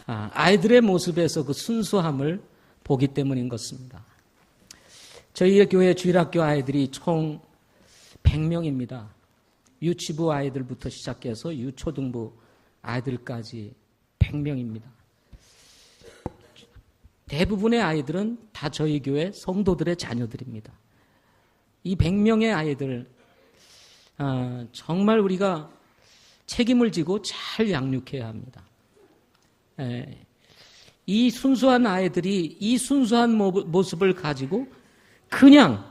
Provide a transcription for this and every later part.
아이들의 모습에서 그 순수함을 보기 때문인 것입니다. 저희 교회 주일학교 아이들이 총 100명입니다. 유치부 아이들부터 시작해서 유초등부 아이들까지 100명입니다. 대부분의 아이들은 다 저희 교회 성도들의 자녀들입니다. 이 100명의 아이들 정말 우리가 책임을 지고 잘 양육해야 합니다. 이 순수한 아이들이 이 순수한 모습을 가지고 그냥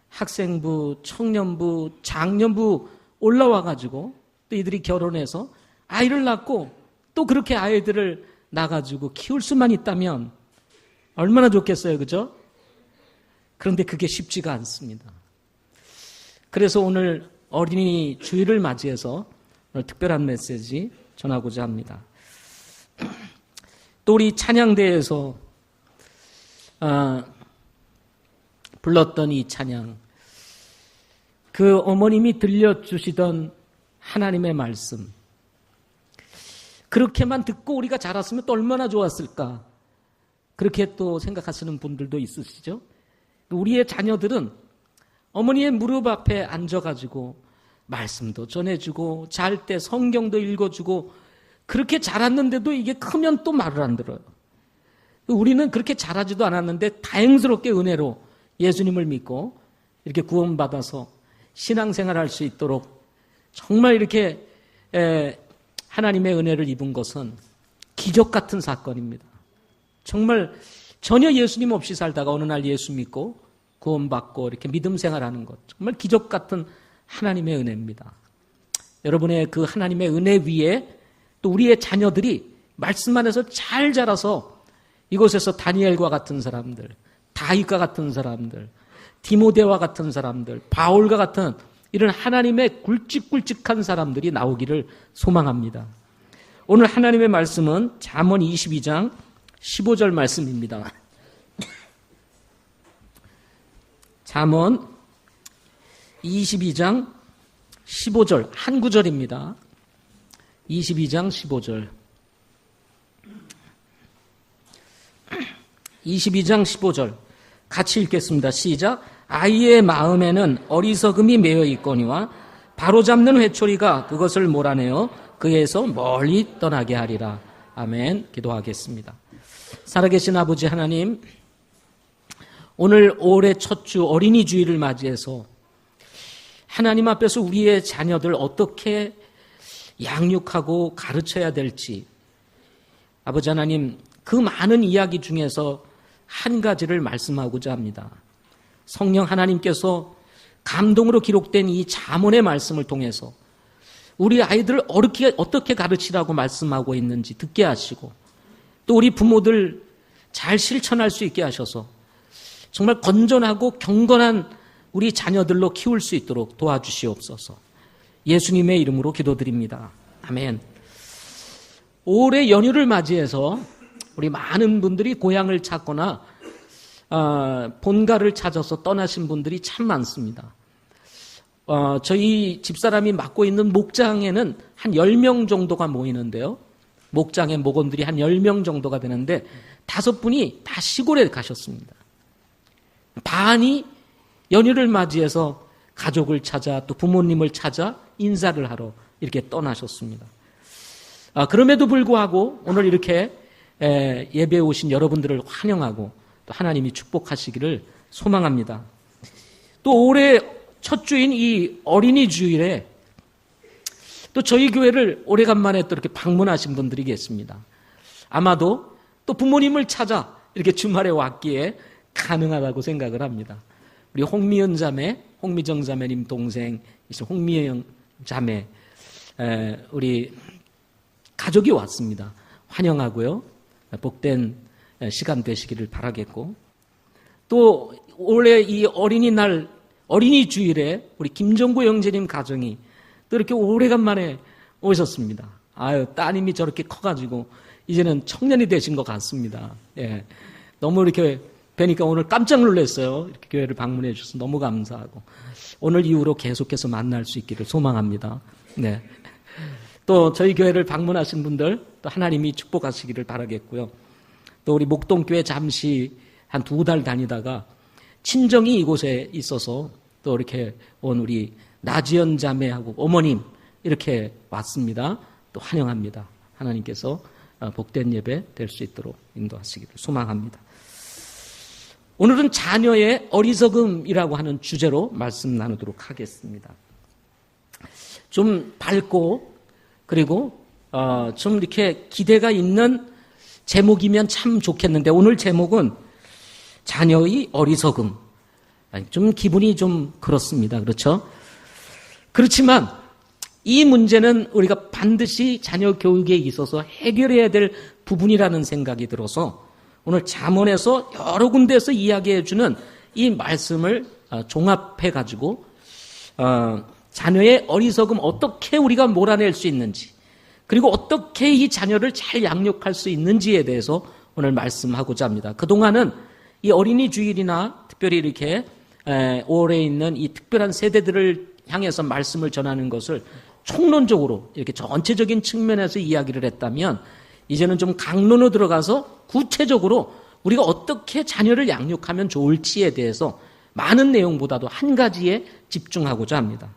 학생부, 청년부, 장년부 올라와 가지고 또 이들이 결혼해서 아이를 낳고 또 그렇게 아이들을 낳아가지고 키울 수만 있다면 얼마나 좋겠어요, 그죠? 그런데 그게 쉽지가 않습니다. 그래서 오늘 어린이 주일을 맞이해서 오늘 특별한 메시지 전하고자 합니다. 또 우리 찬양대에서 불렀던 이 찬양, 그 어머님이 들려주시던 하나님의 말씀, 그렇게만 듣고 우리가 자랐으면 또 얼마나 좋았을까, 그렇게 또 생각하시는 분들도 있으시죠? 우리의 자녀들은 어머니의 무릎 앞에 앉아가지고 말씀도 전해주고 잘 때 성경도 읽어주고 그렇게 자랐는데도 이게 크면 또 말을 안 들어요. 우리는 그렇게 자라지도 않았는데 다행스럽게 은혜로 예수님을 믿고 이렇게 구원받아서 신앙생활 할 수 있도록 정말 이렇게 하나님의 은혜를 입은 것은 기적 같은 사건입니다. 정말 전혀 예수님 없이 살다가 어느 날 예수 믿고 구원받고 이렇게 믿음 생활하는 것, 정말 기적 같은 하나님의 은혜입니다. 여러분의 그 하나님의 은혜 위에 또 우리의 자녀들이 말씀 안에서 잘 자라서 이곳에서 다니엘과 같은 사람들, 다윗과 같은 사람들, 디모데와 같은 사람들, 바울과 같은 이런 하나님의 굵직굵직한 사람들이 나오기를 소망합니다. 오늘 하나님의 말씀은 잠언 22장 15절 말씀입니다. 잠언 22장 15절 한 구절입니다. 22장 15절 22장 15절 같이 읽겠습니다. 시작. 아이의 마음에는 어리석음이 매여 있거니와 바로잡는 회초리가 그것을 몰아내어 그에서 멀리 떠나게 하리라. 아멘. 기도하겠습니다. 살아계신 아버지 하나님, 오늘 올해 첫 주 어린이 주일을 맞이해서 하나님 앞에서 우리의 자녀들 어떻게 양육하고 가르쳐야 될지, 아버지 하나님, 그 많은 이야기 중에서 한 가지를 말씀하고자 합니다. 성령 하나님께서 감동으로 기록된 이 잠언의 말씀을 통해서 우리 아이들을 어떻게 가르치라고 말씀하고 있는지 듣게 하시고, 또 우리 부모들 잘 실천할 수 있게 하셔서 정말 건전하고 경건한 우리 자녀들로 키울 수 있도록 도와주시옵소서. 예수님의 이름으로 기도드립니다. 아멘. 올해 연휴를 맞이해서 우리 많은 분들이 고향을 찾거나 본가를 찾아서 떠나신 분들이 참 많습니다. 저희 집사람이 맡고 있는 목장에는 한 10명 정도가 모이는데요. 목장의 목원들이 한 10명 정도가 되는데 5분이 다 시골에 가셨습니다. 반이 연휴를 맞이해서 가족을 찾아 또 부모님을 찾아 인사를 하러 이렇게 떠나셨습니다. 그럼에도 불구하고 오늘 이렇게 예배에 오신 여러분들을 환영하고 또 하나님이 축복하시기를 소망합니다. 또 올해 첫 주인 이 어린이 주일에 또 저희 교회를 오래간만에 또 이렇게 방문하신 분들이 계십니다. 아마도 또 부모님을 찾아 이렇게 주말에 왔기에 가능하다고 생각을 합니다. 우리 홍미연 자매, 홍미정 자매님 동생이신 홍미영 자매, 우리 가족이 왔습니다. 환영하고요. 복된 시간 되시기를 바라겠고, 또 올해 이 어린이날, 어린이 주일에 우리 김정구 형제님 가정이 또 이렇게 오래간만에 오셨습니다. 아유, 따님이 저렇게 커가지고 이제는 청년이 되신 것 같습니다. 예. 너무 이렇게 뵈니까 오늘 깜짝 놀랐어요. 이렇게 교회를 방문해 주셔서 너무 감사하고, 오늘 이후로 계속해서 만날 수 있기를 소망합니다. 네. 또 저희 교회를 방문하신 분들 또 하나님이 축복하시기를 바라겠고요. 또 우리 목동교회 잠시 한 2달 다니다가 친정이 이곳에 있어서 또 이렇게 온 우리 나지연 자매하고 어머님 이렇게 왔습니다. 또 환영합니다. 하나님께서 복된 예배 될 수 있도록 인도하시기를 소망합니다. 오늘은 자녀의 어리석음이라고 하는 주제로 말씀 나누도록 하겠습니다. 좀 밝고 그리고 좀 이렇게 기대가 있는 제목이면 참 좋겠는데 오늘 제목은 자녀의 어리석음. 좀 기분이 좀 그렇습니다. 그렇죠? 그렇지만 이 문제는 우리가 반드시 자녀 교육에 있어서 해결해야 될 부분이라는 생각이 들어서 오늘 잠언에서 여러 군데에서 이야기해 주는 이 말씀을 종합해 가지고 자녀의 어리석음 어떻게 우리가 몰아낼 수 있는지 그리고 어떻게 이 자녀를 잘 양육할 수 있는지에 대해서 오늘 말씀하고자 합니다. 그동안은 이 어린이 주일이나 특별히 이렇게 5월에 있는 이 특별한 세대들을 향해서 말씀을 전하는 것을 총론적으로 이렇게 전체적인 측면에서 이야기를 했다면 이제는 좀 강론으로 들어가서 구체적으로 우리가 어떻게 자녀를 양육하면 좋을지에 대해서 많은 내용보다도 한 가지에 집중하고자 합니다.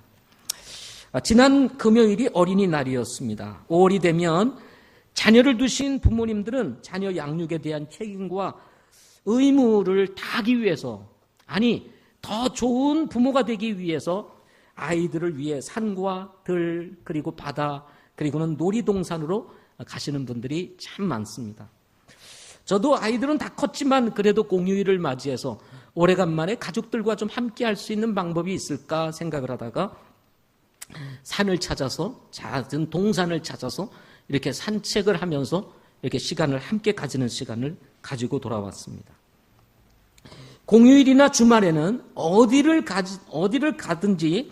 지난 금요일이 어린이날이었습니다. 5월이 되면 자녀를 두신 부모님들은 자녀 양육에 대한 책임과 의무를 다하기 위해서 아니 더 좋은 부모가 되기 위해서 아이들을 위해 산과 들 그리고 바다 그리고는 놀이동산으로 가시는 분들이 참 많습니다. 저도 아이들은 다 컸지만 그래도 공휴일을 맞이해서 오래간만에 가족들과 좀 함께 할 수 있는 방법이 있을까 생각을 하다가 산을 찾아서 작은 동산을 찾아서 이렇게 산책을 하면서 이렇게 시간을 함께 가지는 시간을 가지고 돌아왔습니다. 공휴일이나 주말에는 어디를 가든지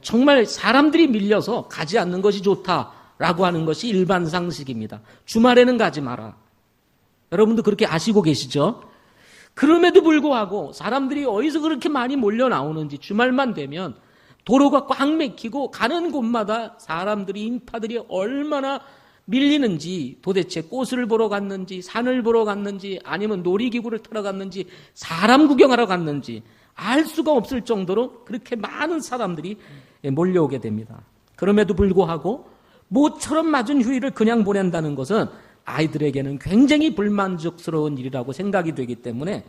정말 사람들이 밀려서 가지 않는 것이 좋다라고 하는 것이 일반 상식입니다. 주말에는 가지 마라. 여러분도 그렇게 아시고 계시죠? 그럼에도 불구하고 사람들이 어디서 그렇게 많이 몰려 나오는지 주말만 되면 도로가 꽉 막히고 가는 곳마다 사람들이 인파들이 얼마나 밀리는지 도대체 꽃을 보러 갔는지 산을 보러 갔는지 아니면 놀이기구를 타러 갔는지 사람 구경하러 갔는지 알 수가 없을 정도로 그렇게 많은 사람들이 몰려오게 됩니다. 그럼에도 불구하고 모처럼 맞은 휴일을 그냥 보낸다는 것은 아이들에게는 굉장히 불만족스러운 일이라고 생각이 되기 때문에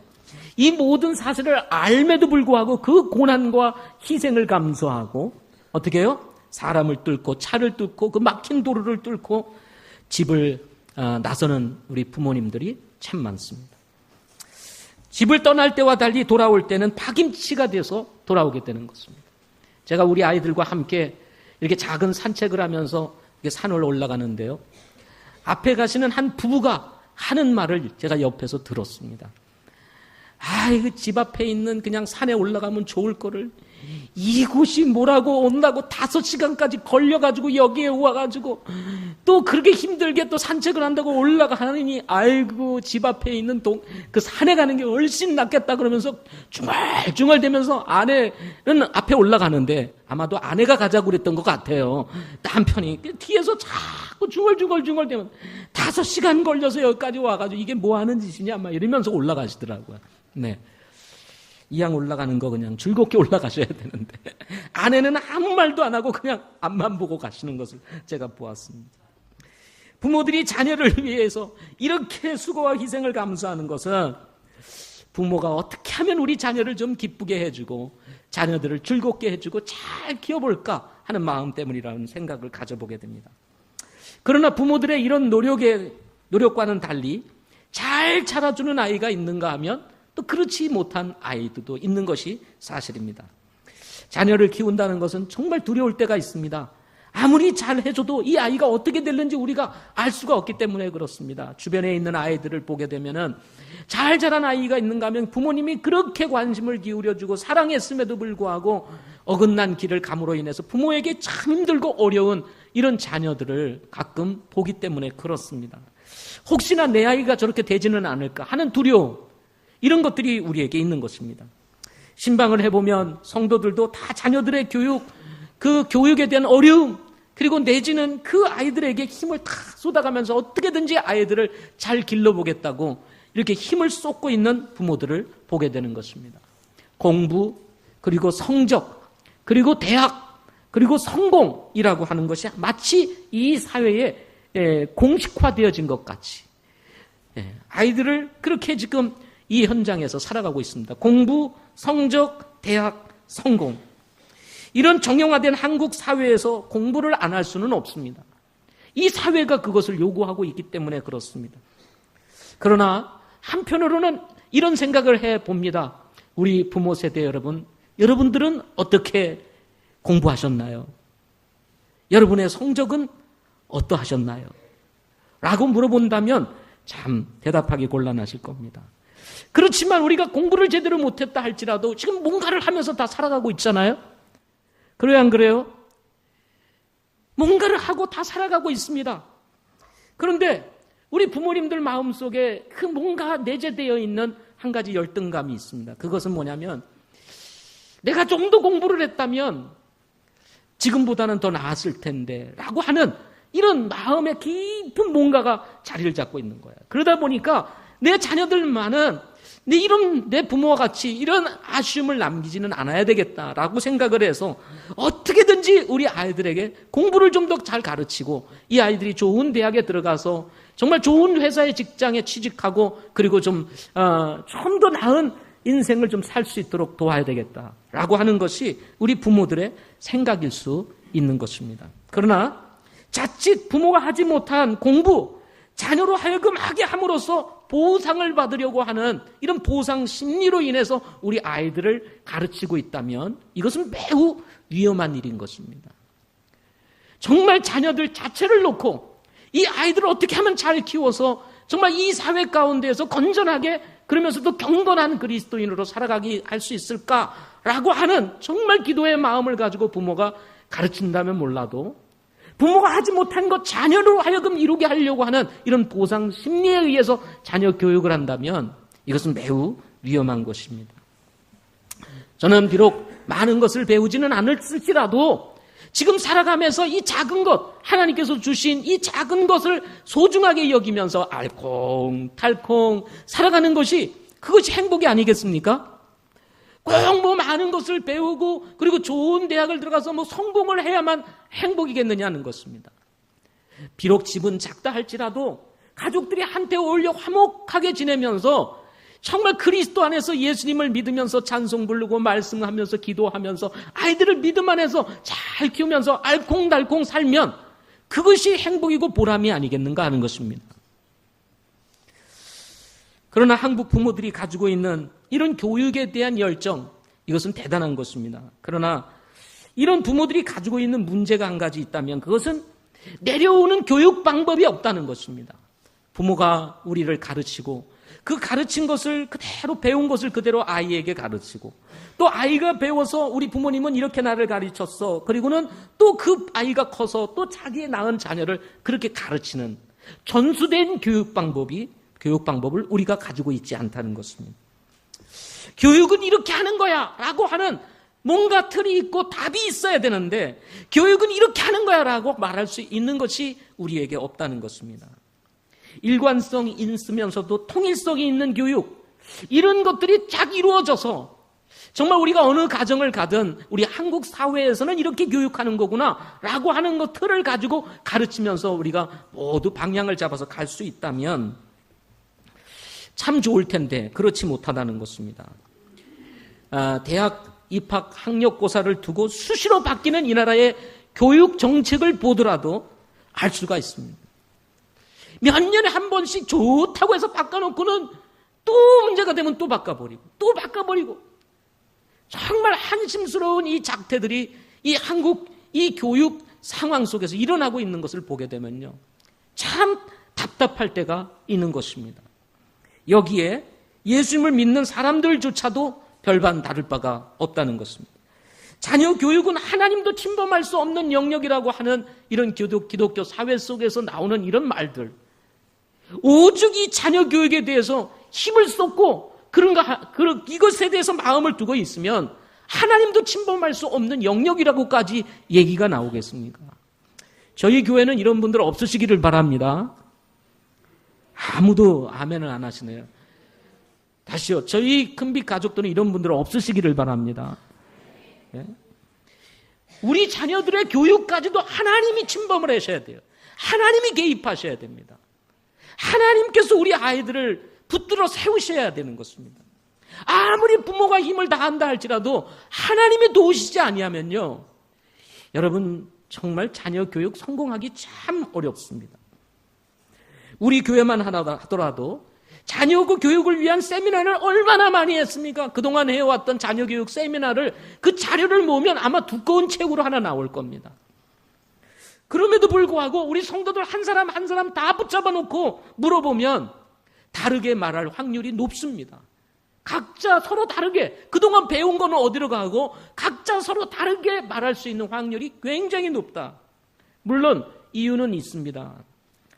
이 모든 사실을 알매도 불구하고 그 고난과 희생을 감수하고 어떻게 해요? 사람을 뚫고 차를 뚫고 그 막힌 도로를 뚫고 집을 나서는 우리 부모님들이 참 많습니다. 집을 떠날 때와 달리 돌아올 때는 파김치가 돼서 돌아오게 되는 것입니다. 제가 우리 아이들과 함께 이렇게 작은 산책을 하면서 이렇게 산을 올라가는데요. 앞에 가시는 한 부부가 하는 말을 제가 옆에서 들었습니다. 이거 집 앞에 있는 그냥 산에 올라가면 좋을 거를 이곳이 뭐라고 온다고 5시간까지 걸려가지고 여기에 와가지고 또 그렇게 힘들게 또 산책을 한다고 올라가느니 아이고 집 앞에 있는 그 산에 가는 게 훨씬 낫겠다 그러면서 중얼중얼대면서 아내는 앞에 올라가는데 아마도 아내가 가자고 그랬던 것 같아요. 남편이 뒤에서 자꾸 중얼대면 5시간 걸려서 여기까지 와가지고 이게 뭐 하는 짓이냐 막 이러면서 올라가시더라고요. 네. 이왕 올라가는 거 그냥 즐겁게 올라가셔야 되는데 아내는 아무 말도 안 하고 그냥 앞만 보고 가시는 것을 제가 보았습니다. 부모들이 자녀를 위해서 이렇게 수고와 희생을 감수하는 것은 부모가 어떻게 하면 우리 자녀를 좀 기쁘게 해주고 자녀들을 즐겁게 해주고 잘 키워볼까 하는 마음 때문이라는 생각을 가져보게 됩니다. 그러나 부모들의 이런 노력과는 달리 잘 자라주는 아이가 있는가 하면 또 그렇지 못한 아이들도 있는 것이 사실입니다. 자녀를 키운다는 것은 정말 두려울 때가 있습니다. 아무리 잘 해줘도 이 아이가 어떻게 될는지 우리가 알 수가 없기 때문에 그렇습니다. 주변에 있는 아이들을 보게 되면은 잘 자란 아이가 있는가 하면 부모님이 그렇게 관심을 기울여주고 사랑했음에도 불구하고 어긋난 길을 감으로 인해서 부모에게 참 힘들고 어려운 이런 자녀들을 가끔 보기 때문에 그렇습니다. 혹시나 내 아이가 저렇게 되지는 않을까 하는 두려움, 이런 것들이 우리에게 있는 것입니다. 신방을 해보면 성도들도 다 자녀들의 교육, 그 교육에 대한 어려움, 그리고 내지는 그 아이들에게 힘을 다 쏟아가면서 어떻게든지 아이들을 잘 길러보겠다고 이렇게 힘을 쏟고 있는 부모들을 보게 되는 것입니다. 공부, 그리고 성적, 그리고 대학, 그리고 성공이라고 하는 것이 마치 이 사회에 공식화되어진 것 같이 아이들을 그렇게 지금 이 현장에서 살아가고 있습니다. 공부, 성적, 대학, 성공. 이런 정형화된 한국 사회에서 공부를 안 할 수는 없습니다. 이 사회가 그것을 요구하고 있기 때문에 그렇습니다. 그러나 한편으로는 이런 생각을 해봅니다. 우리 부모 세대 여러분들은 어떻게 공부하셨나요? 여러분의 성적은 어떠하셨나요? 라고 물어본다면 참 대답하기 곤란하실 겁니다. 그렇지만 우리가 공부를 제대로 못했다 할지라도 지금 뭔가를 하면서 다 살아가고 있잖아요. 그래요, 안 그래요? 뭔가를 하고 다 살아가고 있습니다. 그런데 우리 부모님들 마음속에 그 뭔가 내재되어 있는 한 가지 열등감이 있습니다. 그것은 뭐냐면 내가 좀 더 공부를 했다면 지금보다는 더 나았을 텐데 라고 하는 이런 마음의 깊은 뭔가가 자리를 잡고 있는 거예요. 그러다 보니까 내 자녀들만은 내 부모와 같이 이런 아쉬움을 남기지는 않아야 되겠다라고 생각을 해서 어떻게든지 우리 아이들에게 공부를 좀 더 잘 가르치고 이 아이들이 좋은 대학에 들어가서 정말 좋은 회사의 직장에 취직하고 그리고 좀 더 나은 인생을 좀 살 수 있도록 도와야 되겠다라고 하는 것이 우리 부모들의 생각일 수 있는 것입니다. 그러나 자칫 부모가 하지 못한 공부, 자녀로 하여금 하게 함으로써 보상을 받으려고 하는 이런 보상 심리로 인해서 우리 아이들을 가르치고 있다면 이것은 매우 위험한 일인 것입니다. 정말 자녀들 자체를 놓고 이 아이들을 어떻게 하면 잘 키워서 정말 이 사회 가운데에서 건전하게 그러면서도 경건한 그리스도인으로 살아가게 할 수 있을까라고 하는 정말 기도의 마음을 가지고 부모가 가르친다면 몰라도 부모가 하지 못한 것 자녀로 하여금 이루게 하려고 하는 이런 보상 심리에 의해서 자녀 교육을 한다면 이것은 매우 위험한 것입니다. 저는 비록 많은 것을 배우지는 않을지라도 지금 살아가면서 이 작은 것, 하나님께서 주신 이 작은 것을 소중하게 여기면서 알콩달콩 살아가는 것이 그것이 행복이 아니겠습니까? 꼭 뭐 많은 것을 배우고 그리고 좋은 대학을 들어가서 뭐 성공을 해야만 행복이겠느냐는 것입니다. 비록 집은 작다 할지라도 가족들이 한때 어울려 화목하게 지내면서 정말 그리스도 안에서 예수님을 믿으면서 찬송 부르고 말씀하면서 기도하면서 아이들을 믿음 안에서 잘 키우면서 알콩달콩 살면 그것이 행복이고 보람이 아니겠는가 하는 것입니다. 그러나 한국 부모들이 가지고 있는 이런 교육에 대한 열정, 이것은 대단한 것입니다. 그러나 이런 부모들이 가지고 있는 문제가 한 가지 있다면 그것은 내려오는 교육 방법이 없다는 것입니다. 부모가 우리를 가르치고 그 가르친 것을 그대로 배운 것을 그대로 아이에게 가르치고 또 아이가 배워서 우리 부모님은 이렇게 나를 가르쳤어. 그리고는 또 그 아이가 커서 또 자기의 낳은 자녀를 그렇게 가르치는 전수된 교육 방법을 우리가 가지고 있지 않다는 것입니다. 교육은 이렇게 하는 거야 라고 하는 뭔가 틀이 있고 답이 있어야 되는데 교육은 이렇게 하는 거야 라고 말할 수 있는 것이 우리에게 없다는 것입니다. 일관성이 있으면서도 통일성이 있는 교육, 이런 것들이 쫙 이루어져서 정말 우리가 어느 가정을 가든 우리 한국 사회에서는 이렇게 교육하는 거구나 라고 하는 것 틀을 가지고 가르치면서 우리가 모두 방향을 잡아서 갈 수 있다면 참 좋을 텐데 그렇지 못하다는 것입니다. 대학 입학 학력고사를 두고 수시로 바뀌는 이 나라의 교육 정책을 보더라도 알 수가 있습니다. 몇 년에 한 번씩 좋다고 해서 바꿔놓고는 또 문제가 되면 또 바꿔버리고 정말 한심스러운 이 작태들이 이 한국 이 교육 상황 속에서 일어나고 있는 것을 보게 되면요, 참 답답할 때가 있는 것입니다. 여기에 예수님을 믿는 사람들조차도 별반 다를 바가 없다는 것입니다. 자녀 교육은 하나님도 침범할 수 없는 영역이라고 하는 이런 기독교 사회 속에서 나오는 이런 말들, 오죽 이 자녀 교육에 대해서 힘을 쏟고 이것에 대해서 마음을 두고 있으면 하나님도 침범할 수 없는 영역이라고까지 얘기가 나오겠습니까? 저희 교회는 이런 분들 없으시기를 바랍니다. 아무도 아멘을 안 하시네요. 다시요. 저희 큰빛 가족들은 이런 분들 없으시기를 바랍니다. 예? 우리 자녀들의 교육까지도 하나님이 침범을 하셔야 돼요. 하나님이 개입하셔야 됩니다. 하나님께서 우리 아이들을 붙들어 세우셔야 되는 것입니다. 아무리 부모가 힘을 다한다 할지라도 하나님이 도우시지 아니하면요, 여러분 정말 자녀 교육 성공하기 참 어렵습니다. 우리 교회만 하더라도 자녀 교육을 위한 세미나를 얼마나 많이 했습니까? 그동안 해왔던 자녀 교육 세미나를, 그 자료를 모으면 아마 두꺼운 책으로 하나 나올 겁니다. 그럼에도 불구하고 우리 성도들 한 사람 한 사람 다 붙잡아 놓고 물어보면 다르게 말할 확률이 높습니다. 각자 서로 다르게, 그동안 배운 거는 어디로 가고 각자 서로 다르게 말할 수 있는 확률이 굉장히 높다. 물론 이유는 있습니다.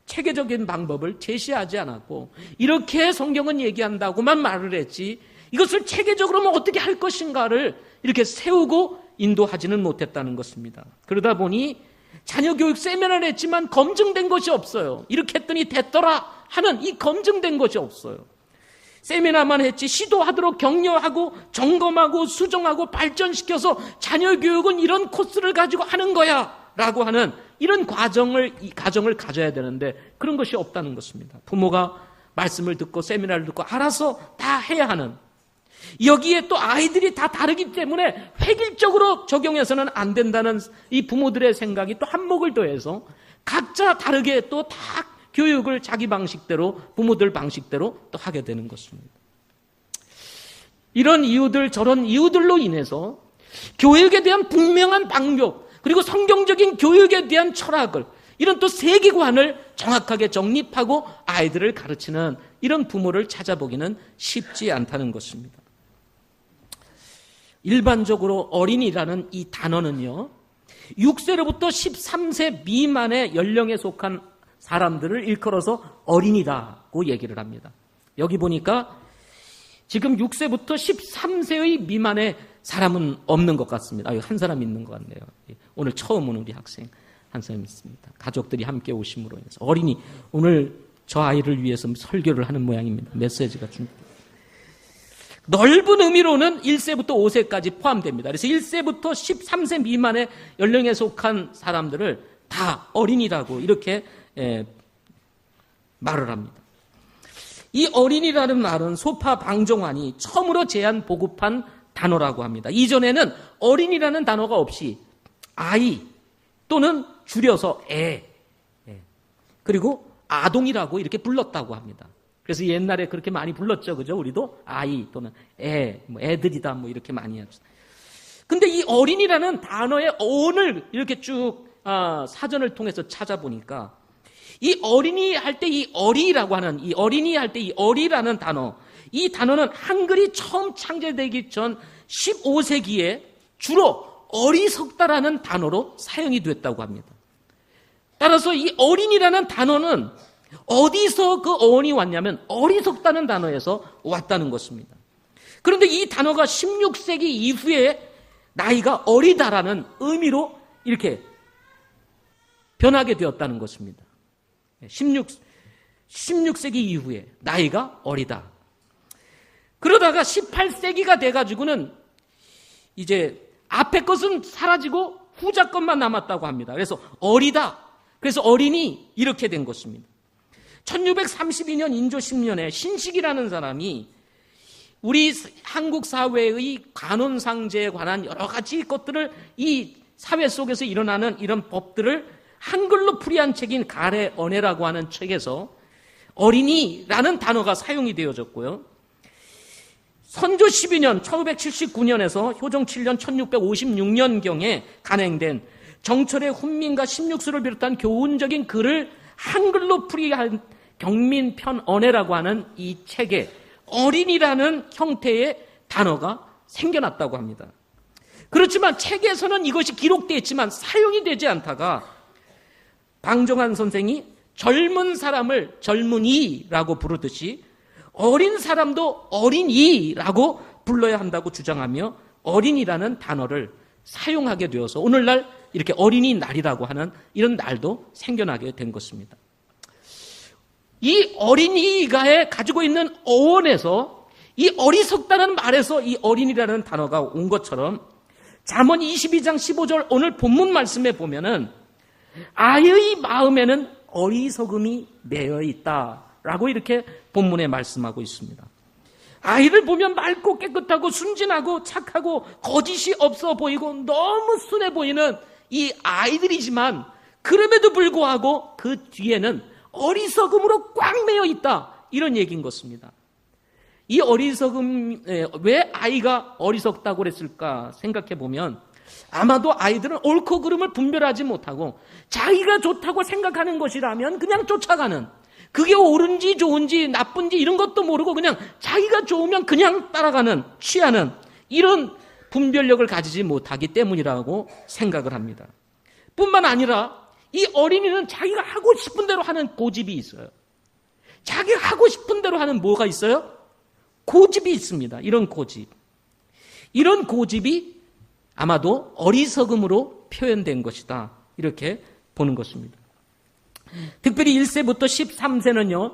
체계적인 방법을 제시하지 않았고, 이렇게 성경은 얘기한다고만 말을 했지 이것을 체계적으로 어떻게 할 것인가를 이렇게 세우고 인도하지는 못했다는 것입니다. 그러다 보니 자녀 교육 세미나를 했지만 검증된 것이 없어요. 이렇게 했더니 됐더라 하는 이 검증된 것이 없어요. 세미나만 했지 시도하도록 격려하고 점검하고 수정하고 발전시켜서 자녀 교육은 이런 코스를 가지고 하는 거야 라고 하는 이런 가정을 가져야 되는데 그런 것이 없다는 것입니다. 부모가 말씀을 듣고 세미나를 듣고 알아서 다 해야 하는, 여기에 또 아이들이 다 다르기 때문에 획일적으로 적용해서는 안 된다는 이 부모들의 생각이 또 한몫을 더해서 각자 다르게 또 다 교육을 자기 방식대로, 부모들 방식대로 또 하게 되는 것입니다. 이런 이유들, 저런 이유들로 인해서 교육에 대한 분명한 방법, 그리고 성경적인 교육에 대한 철학을, 이런 또 세계관을 정확하게 정립하고 아이들을 가르치는 이런 부모를 찾아보기는 쉽지 않다는 것입니다. 일반적으로 어린이라는 이 단어는요, 6세로부터 13세 미만의 연령에 속한 사람들을 일컬어서 어린이라고 얘기를 합니다. 여기 보니까 지금 6세부터 13세의 미만의 사람은 없는 것 같습니다. 한 사람 있는 것 같네요. 오늘 처음 온 우리 학생 한 사람 있습니다. 가족들이 함께 오심으로 인해서. 어린이, 오늘 저 아이를 위해서 설교를 하는 모양입니다. 메시지가 준비. 넓은 의미로는 1세부터 5세까지 포함됩니다. 그래서 1세부터 13세 미만의 연령에 속한 사람들을 다 어린이라고 이렇게 말을 합니다. 이 어린이라는 말은 소파 방종환이 처음으로 제안 보급한 단어라고 합니다. 이전에는 어린이라는 단어가 없이 아이 또는 줄여서 그리고 아동이라고 이렇게 불렀다고 합니다. 그래서 옛날에 그렇게 많이 불렀죠. 그죠? 우리도 아이 또는 애들이다 뭐 이렇게 많이 하죠. 근데 이 어린이라는 단어의 어원을 이렇게 쭉 사전을 통해서 찾아보니까 이 어린이 할 때 이 어리라고 하는, 이 어린이 할 때 이 어리라는 단어, 이 단어는 한글이 처음 창제되기 전 15세기에 주로 어리석다라는 단어로 사용이 됐다고 합니다. 따라서 이 어린이라는 단어는 어디서 그 어원이 왔냐면 어리석다는 단어에서 왔다는 것입니다. 그런데 이 단어가 16세기 이후에 나이가 어리다라는 의미로 이렇게 변하게 되었다는 것입니다. 16세기 이후에 나이가 어리다. 그러다가 18세기가 돼가지고는 이제 앞에 것은 사라지고 후자 것만 남았다고 합니다. 그래서 어리다. 그래서 어린이 이렇게 된 것입니다. 1632년 인조 10년에 신식이라는 사람이 우리 한국 사회의 관혼상제에 관한 여러 가지 것들을, 이 사회 속에서 일어나는 이런 법들을 한글로 풀이한 책인 가래 언해라고 하는 책에서 어린이라는 단어가 사용이 되어졌고요. 선조 12년 1579년에서 효정 7년 1656년경에 간행된 정철의 훈민가 16수를 비롯한 교훈적인 글을 한글로 풀이한 경민편 언해라고 하는 이 책에 어린이라는 형태의 단어가 생겨났다고 합니다. 그렇지만 책에서는 이것이 기록되어 있지만 사용이 되지 않다가 방종환 선생이 젊은 사람을 젊은이라고 부르듯이 어린 사람도 어린이라고 불러야 한다고 주장하며 어린이라는 단어를 사용하게 되어서 오늘날 이렇게 어린이날이라고 하는 이런 날도 생겨나게 된 것입니다. 이 어린이가 가지고 있는 어원에서 이 어리석다는 말에서 이 어린이라는 단어가 온 것처럼 잠언 22장 15절 오늘 본문 말씀에 보면은 아이의 마음에는 어리석음이 매여 있다라고 이렇게 본문에 말씀하고 있습니다. 아이를 보면 맑고 깨끗하고 순진하고 착하고 거짓이 없어 보이고 너무 순해 보이는 이 아이들이지만 그럼에도 불구하고 그 뒤에는 어리석음으로 꽉 매여 있다, 이런 얘기인 것입니다. 이 어리석음, 왜 아이가 어리석다고 그랬을까 생각해 보면 아마도 아이들은 옳고 그름을 분별하지 못하고 자기가 좋다고 생각하는 것이라면 그냥 쫓아가는, 그게 옳은지 좋은지 나쁜지 이런 것도 모르고 그냥 자기가 좋으면 그냥 따라가는, 취하는 이런 분별력을 가지지 못하기 때문이라고 생각을 합니다. 뿐만 아니라 이 어린이는 자기가 하고 싶은 대로 하는 고집이 있어요. 자기가 하고 싶은 대로 하는 뭐가 있어요? 고집이 있습니다. 이런 고집. 이런 고집이 아마도 어리석음으로 표현된 것이다, 이렇게 보는 것입니다. 특별히 1세부터 13세는요,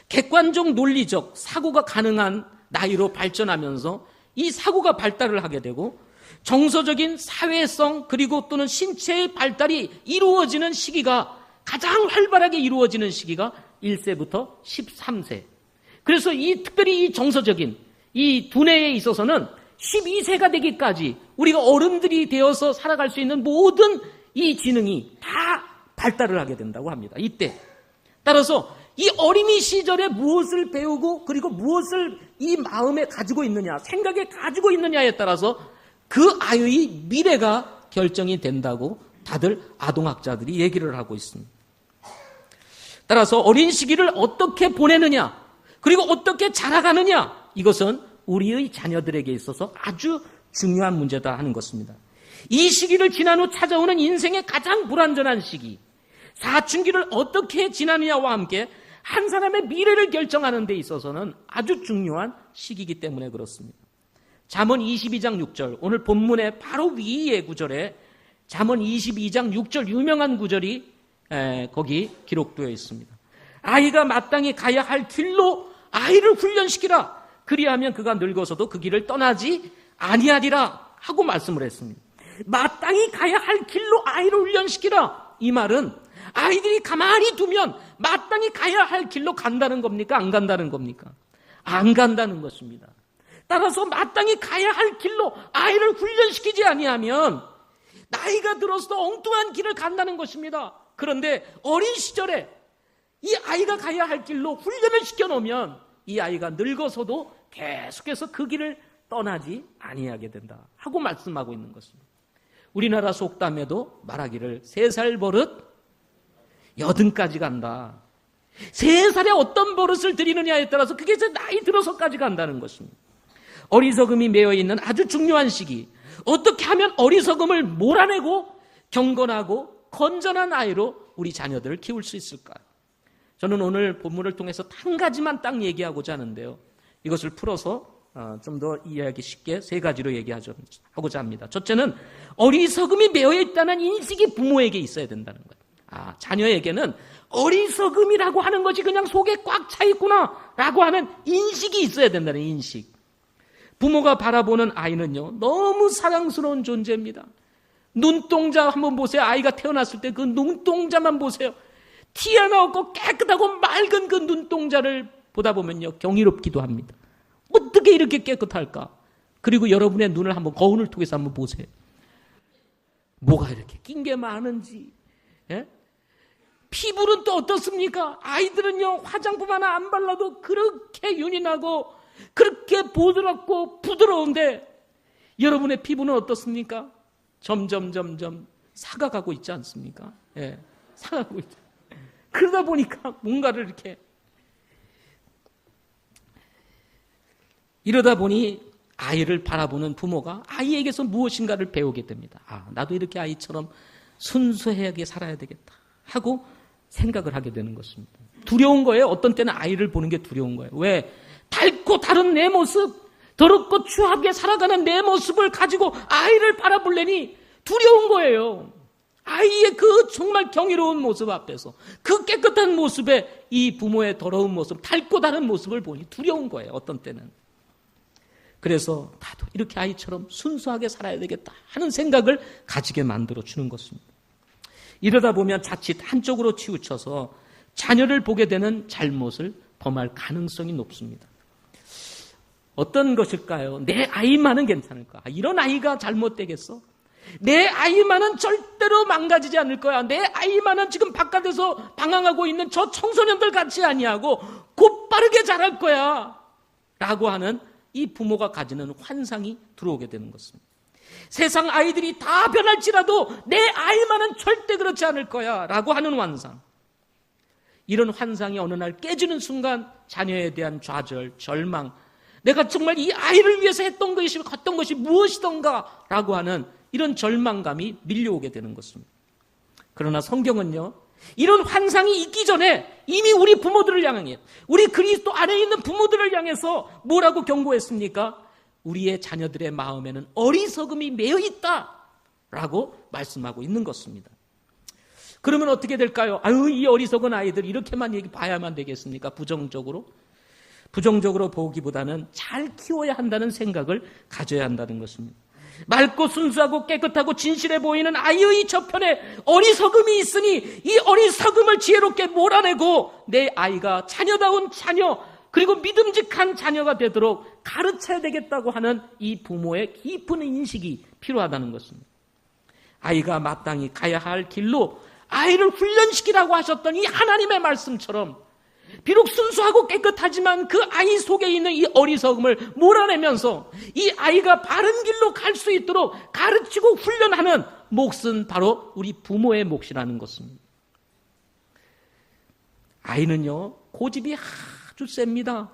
객관적 논리적 사고가 가능한 나이로 발전하면서 이 사고가 발달을 하게 되고 정서적인 사회성 그리고 또는 신체의 발달이 이루어지는 시기가 가장 활발하게 이루어지는 시기가 1세부터 13세. 그래서 특별히 이 정서적인 이 두뇌에 있어서는 12세가 되기까지 우리가 어른들이 되어서 살아갈 수 있는 모든 이 지능이 다 발달을 하게 된다고 합니다. 이때. 따라서 이 어린이 시절에 무엇을 배우고 그리고 무엇을 이 마음에 가지고 있느냐, 생각에 가지고 있느냐에 따라서 그 아이의 미래가 결정이 된다고 다들 아동학자들이 얘기를 하고 있습니다. 따라서 어린 시기를 어떻게 보내느냐, 그리고 어떻게 자라가느냐, 이것은 우리의 자녀들에게 있어서 아주 중요한 문제다 하는 것입니다. 이 시기를 지난 후 찾아오는 인생의 가장 불완전한 시기, 사춘기를 어떻게 지나느냐와 함께 한 사람의 미래를 결정하는 데 있어서는 아주 중요한 시기이기 때문에 그렇습니다. 잠언 22장 6절, 오늘 본문의 바로 위의 구절에 잠언 22장 6절 유명한 구절이 거기 기록되어 있습니다. 아이가 마땅히 가야 할 길로 아이를 훈련시키라. 그리하면 그가 늙어서도 그 길을 떠나지 아니하리라 하고 말씀을 했습니다. 마땅히 가야 할 길로 아이를 훈련시키라. 이 말은 아이들이 가만히 두면 마땅히 가야 할 길로 간다는 겁니까? 안 간다는 겁니까? 안 간다는 것입니다. 따라서 마땅히 가야 할 길로 아이를 훈련시키지 아니하면 나이가 들어서도 엉뚱한 길을 간다는 것입니다. 그런데 어린 시절에 이 아이가 가야 할 길로 훈련을 시켜놓으면 이 아이가 늙어서도 계속해서 그 길을 떠나지 아니하게 된다 하고 말씀하고 있는 것입니다. 우리나라 속담에도 말하기를 3살 버릇 80까지 간다. 3살에 어떤 버릇을 들이느냐에 따라서 그게 이제 나이 들어서까지 간다는 것입니다. 어리석음이 매여있는 아주 중요한 시기, 어떻게 하면 어리석음을 몰아내고 경건하고 건전한 아이로 우리 자녀들을 키울 수 있을까요? 저는 오늘 본문을 통해서 한 가지만 딱 얘기하고자 하는데요, 이것을 풀어서 좀 더 이해하기 쉽게 3가지로 얘기하고자 합니다. 첫째는 어리석음이 매여있다는 인식이 부모에게 있어야 된다는 거예요. 자녀에게는 어리석음이라고 하는 것이 그냥 속에 꽉 차 있구나 라고 하는 인식이 있어야 된다는 인식. 부모가 바라보는 아이는요, 너무 사랑스러운 존재입니다. 눈동자 한번 보세요. 아이가 태어났을 때 그 눈동자만 보세요. 티 하나 없고 깨끗하고 맑은 그 눈동자를 보다 보면요, 경이롭기도 합니다. 어떻게 이렇게 깨끗할까? 그리고 여러분의 눈을 한번 거울을 통해서 한번 보세요. 뭐가 이렇게 낀 게 많은지. 예? 피부는 또 어떻습니까? 아이들은요, 화장품 하나 안 발라도 그렇게 윤이 나고 그렇게 보드랍고 부드러운데 여러분의 피부는 어떻습니까? 점점 사가가고 있지 않습니까? 예, 사가고 있죠. 그러다 보니까 뭔가를 이렇게 이러다 보니 아이를 바라보는 부모가 아이에게서 무엇인가를 배우게 됩니다. 나도 이렇게 아이처럼 순수하게 살아야 되겠다 하고 생각을 하게 되는 것입니다. 두려운 거예요. 어떤 때는 아이를 보는 게 두려운 거예요. 왜? 닳고 다른 내 모습, 더럽고 추하게 살아가는 내 모습을 가지고 아이를 바라보려니 두려운 거예요. 아이의 그 정말 경이로운 모습 앞에서, 그 깨끗한 모습에 이 부모의 더러운 모습, 닳고 다른 모습을 보니 두려운 거예요, 어떤 때는. 그래서 나도 이렇게 아이처럼 순수하게 살아야 되겠다 하는 생각을 가지게 만들어 주는 것입니다. 이러다 보면 자칫 한쪽으로 치우쳐서 자녀를 보게 되는 잘못을 범할 가능성이 높습니다. 어떤 것일까요? 내 아이만은 괜찮을까? 이런 아이가 잘못되겠어? 내 아이만은 절대로 망가지지 않을 거야. 내 아이만은 지금 바깥에서 방황하고 있는 저 청소년들 같이 아니하고 곧바르게 자랄 거야. 라고 하는 이 부모가 가지는 환상이 들어오게 되는 것입니다. 세상 아이들이 다 변할지라도 내 아이만은 절대 그렇지 않을 거야. 라고 하는 환상. 이런 환상이 어느 날 깨지는 순간 자녀에 대한 좌절, 절망, 내가 정말 이 아이를 위해서 했던 것이 무엇이던가 라고 하는 이런 절망감이 밀려오게 되는 것입니다. 그러나 성경은요, 이런 환상이 있기 전에 이미 우리 부모들을 향해, 우리 그리스도 안에 있는 부모들을 향해서 뭐라고 경고했습니까? 우리의 자녀들의 마음에는 어리석음이 매여 있다라고 말씀하고 있는 것입니다. 그러면 어떻게 될까요? 이 어리석은 아이들 이렇게만 봐야만 되겠습니까? 부정적으로 보기보다는 잘 키워야 한다는 생각을 가져야 한다는 것입니다. 맑고 순수하고 깨끗하고 진실해 보이는 아이의 저편에 어리석음이 있으니 이 어리석음을 지혜롭게 몰아내고 내 아이가 자녀다운 자녀, 그리고 믿음직한 자녀가 되도록 가르쳐야 되겠다고 하는 이 부모의 깊은 인식이 필요하다는 것입니다. 아이가 마땅히 가야 할 길로 아이를 훈련시키라고 하셨던 이 하나님의 말씀처럼 비록 순수하고 깨끗하지만 그 아이 속에 있는 이 어리석음을 몰아내면서 이 아이가 바른 길로 갈 수 있도록 가르치고 훈련하는 몫은 바로 우리 부모의 몫이라는 것입니다. 아이는요, 고집이 아주 셉니다.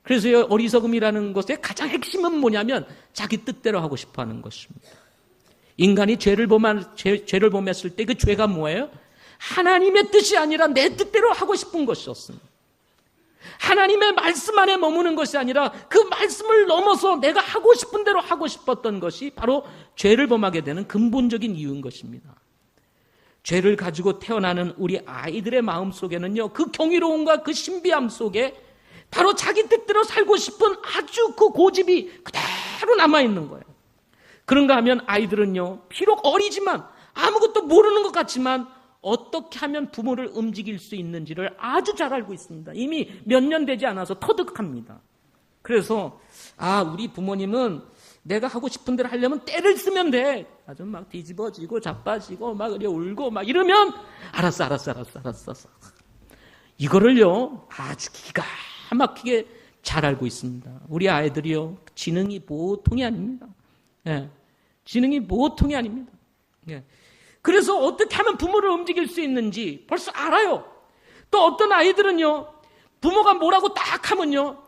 그래서 어리석음이라는 것의 가장 핵심은 뭐냐면 자기 뜻대로 하고 싶어 하는 것입니다. 인간이 죄를 범했을 때 그 죄가 뭐예요? 하나님의 뜻이 아니라 내 뜻대로 하고 싶은 것이었습니다. 하나님의 말씀 안에 머무는 것이 아니라 그 말씀을 넘어서 내가 하고 싶은 대로 하고 싶었던 것이 바로 죄를 범하게 되는 근본적인 이유인 것입니다. 죄를 가지고 태어나는 우리 아이들의 마음 속에는요, 그 경이로움과 그 신비함 속에 바로 자기 뜻대로 살고 싶은 아주 그 고집이 그대로 남아있는 거예요. 그런가 하면 아이들은요, 비록 어리지만 아무것도 모르는 것 같지만 어떻게 하면 부모를 움직일 수 있는지를 아주 잘 알고 있습니다. 이미 몇 년 되지 않아서 터득합니다. 그래서 우리 부모님은 내가 하고 싶은 대로 하려면 때를 쓰면 돼. 아주 막 뒤집어지고 자빠지고 막 그래 울고 막 이러면 알았어. 이거를요 아주 기가 막히게 잘 알고 있습니다. 우리 아이들이요 지능이 보통이 아닙니다. 지능이 보통이 아닙니다. 그래서 어떻게 하면 부모를 움직일 수 있는지 벌써 알아요. 또 어떤 아이들은요, 부모가 뭐라고 딱 하면요,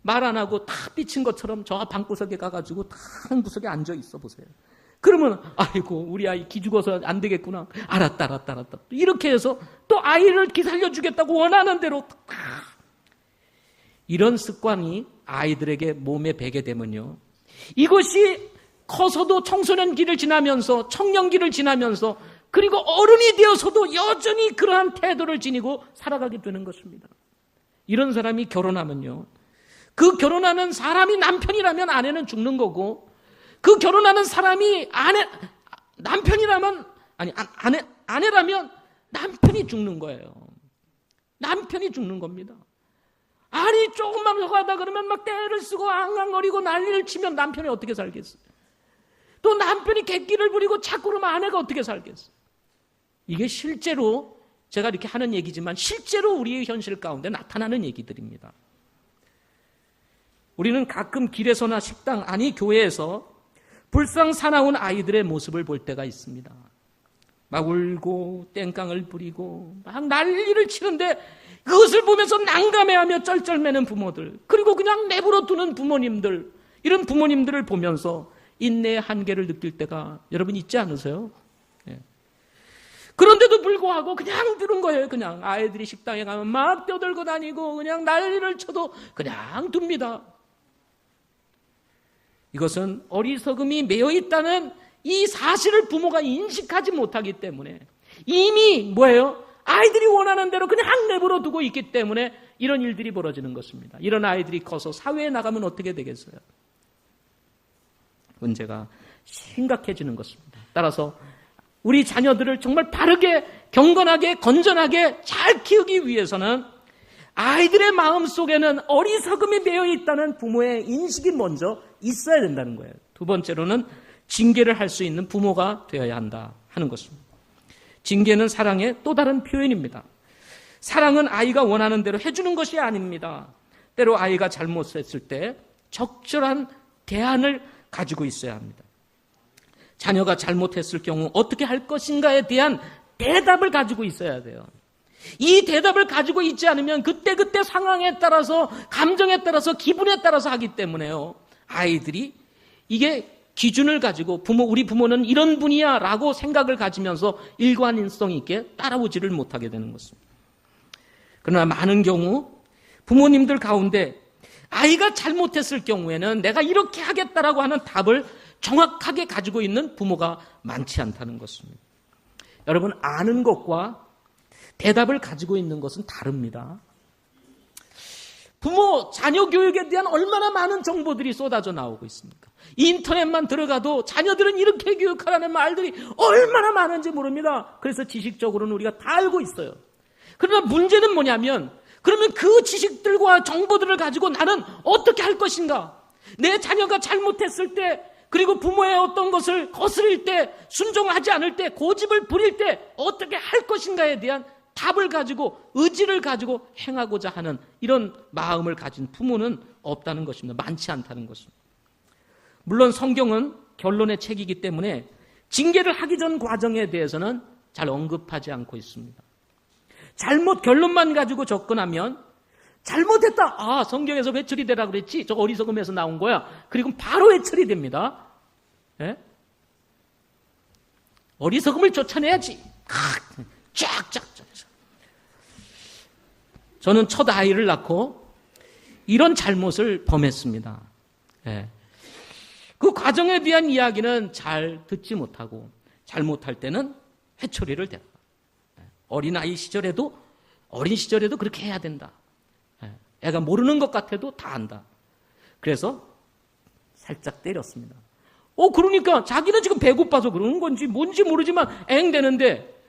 말 안 하고 탁 삐친 것처럼 저 방구석에 가가지고 탁 구석에 앉아 있어 보세요. 그러면 아이고 우리 아이 기죽어서 안 되겠구나. 알았다. 이렇게 해서 또 아이를 기살려주겠다고 원하는 대로 탁. 이런 습관이 아이들에게 몸에 배게 되면요, 이것이 커서도 청소년기를 지나면서 청년기를 지나면서 그리고 어른이 되어서도 여전히 그러한 태도를 지니고 살아가게 되는 것입니다. 이런 사람이 결혼하면요, 그 결혼하는 사람이 남편이라면 아내는 죽는 거고, 그 결혼하는 사람이 아내라면 남편이 죽는 거예요. 남편이 죽는 겁니다. 아니 조금만 하다 그러면 막 떼를 쓰고 앙앙거리고 난리를 치면 남편이 어떻게 살겠어요? 또 남편이 객기를 부리고 자꾸 그러면 아내가 어떻게 살겠어요? 이게 실제로 제가 이렇게 하는 얘기지만 실제로 우리의 현실 가운데 나타나는 얘기들입니다. 우리는 가끔 길에서나 식당, 아니 교회에서 불쌍사나운 아이들의 모습을 볼 때가 있습니다. 막 울고 땡깡을 부리고 막 난리를 치는데 그것을 보면서 난감해하며 쩔쩔매는 부모들, 그리고 그냥 내버려 두는 부모님들, 이런 부모님들을 보면서 인내의 한계를 느낄 때가 여러분 있지 않으세요? 그런데도 불구하고 그냥 두는 거예요. 그냥 아이들이 식당에 가면 막 뛰어들고 다니고 그냥 난리를 쳐도 그냥 둡니다. 이것은 어리석음이 매여 있다는 이 사실을 부모가 인식하지 못하기 때문에 이미 뭐예요? 아이들이 원하는 대로 그냥 내버려 두고 있기 때문에 이런 일들이 벌어지는 것입니다. 이런 아이들이 커서 사회에 나가면 어떻게 되겠어요? 문제가 심각해지는 것입니다. 따라서 우리 자녀들을 정말 바르게, 경건하게, 건전하게 잘 키우기 위해서는 아이들의 마음속에는 어리석음이 배어 있다는 부모의 인식이 먼저 있어야 된다는 거예요. 두 번째로는 징계를 할 수 있는 부모가 되어야 한다 하는 것입니다. 징계는 사랑의 또 다른 표현입니다. 사랑은 아이가 원하는 대로 해주는 것이 아닙니다. 때로 아이가 잘못했을 때 적절한 대안을 가지고 있어야 합니다. 자녀가 잘못했을 경우 어떻게 할 것인가에 대한 대답을 가지고 있어야 돼요. 이 대답을 가지고 있지 않으면 그때그때 상황에 따라서, 감정에 따라서, 기분에 따라서 하기 때문에요. 아이들이 이게 기준을 가지고 우리 부모는 이런 분이야 라고 생각을 가지면서 일관성 있게 따라오지를 못하게 되는 것입니다. 그러나 많은 경우 부모님들 가운데 아이가 잘못했을 경우에는 내가 이렇게 하겠다라고 하는 답을 정확하게 가지고 있는 부모가 많지 않다는 것입니다. 여러분, 아는 것과 대답을 가지고 있는 것은 다릅니다. 부모, 자녀 교육에 대한 얼마나 많은 정보들이 쏟아져 나오고 있습니까? 인터넷만 들어가도 자녀들은 이렇게 교육하라는 말들이 얼마나 많은지 모릅니다. 그래서 지식적으로는 우리가 다 알고 있어요. 그러나 문제는 뭐냐면, 그러면 그 지식들과 정보들을 가지고 나는 어떻게 할 것인가? 내 자녀가 잘못했을 때, 그리고 부모의 어떤 것을 거스릴 때, 순종하지 않을 때, 고집을 부릴 때 어떻게 할 것인가에 대한 답을 가지고, 의지를 가지고 행하고자 하는 이런 마음을 가진 부모는 없다는 것입니다. 많지 않다는 것입니다. 물론 성경은 결론의 책이기 때문에 징계를 하기 전 과정에 대해서는 잘 언급하지 않고 있습니다. 잘못 결론만 가지고 접근하면 잘못했다. 아, 성경에서 회초리 되라 그랬지. 저거 어리석음에서 나온 거야. 그리고 바로 회초리 됩니다. 예? 어리석음을 쫓아내야지. 쫙쫙쫙. 저는 첫 아이를 낳고 이런 잘못을 범했습니다. 예. 그 과정에 대한 이야기는 잘 듣지 못하고 잘못할 때는 회초리를 대라. 어린 시절에도 그렇게 해야 된다. 애가 모르는 것 같아도 다 안다. 그래서 살짝 때렸습니다. 그러니까 자기는 지금 배고파서 그러는 건지 뭔지 모르지만 앵대는데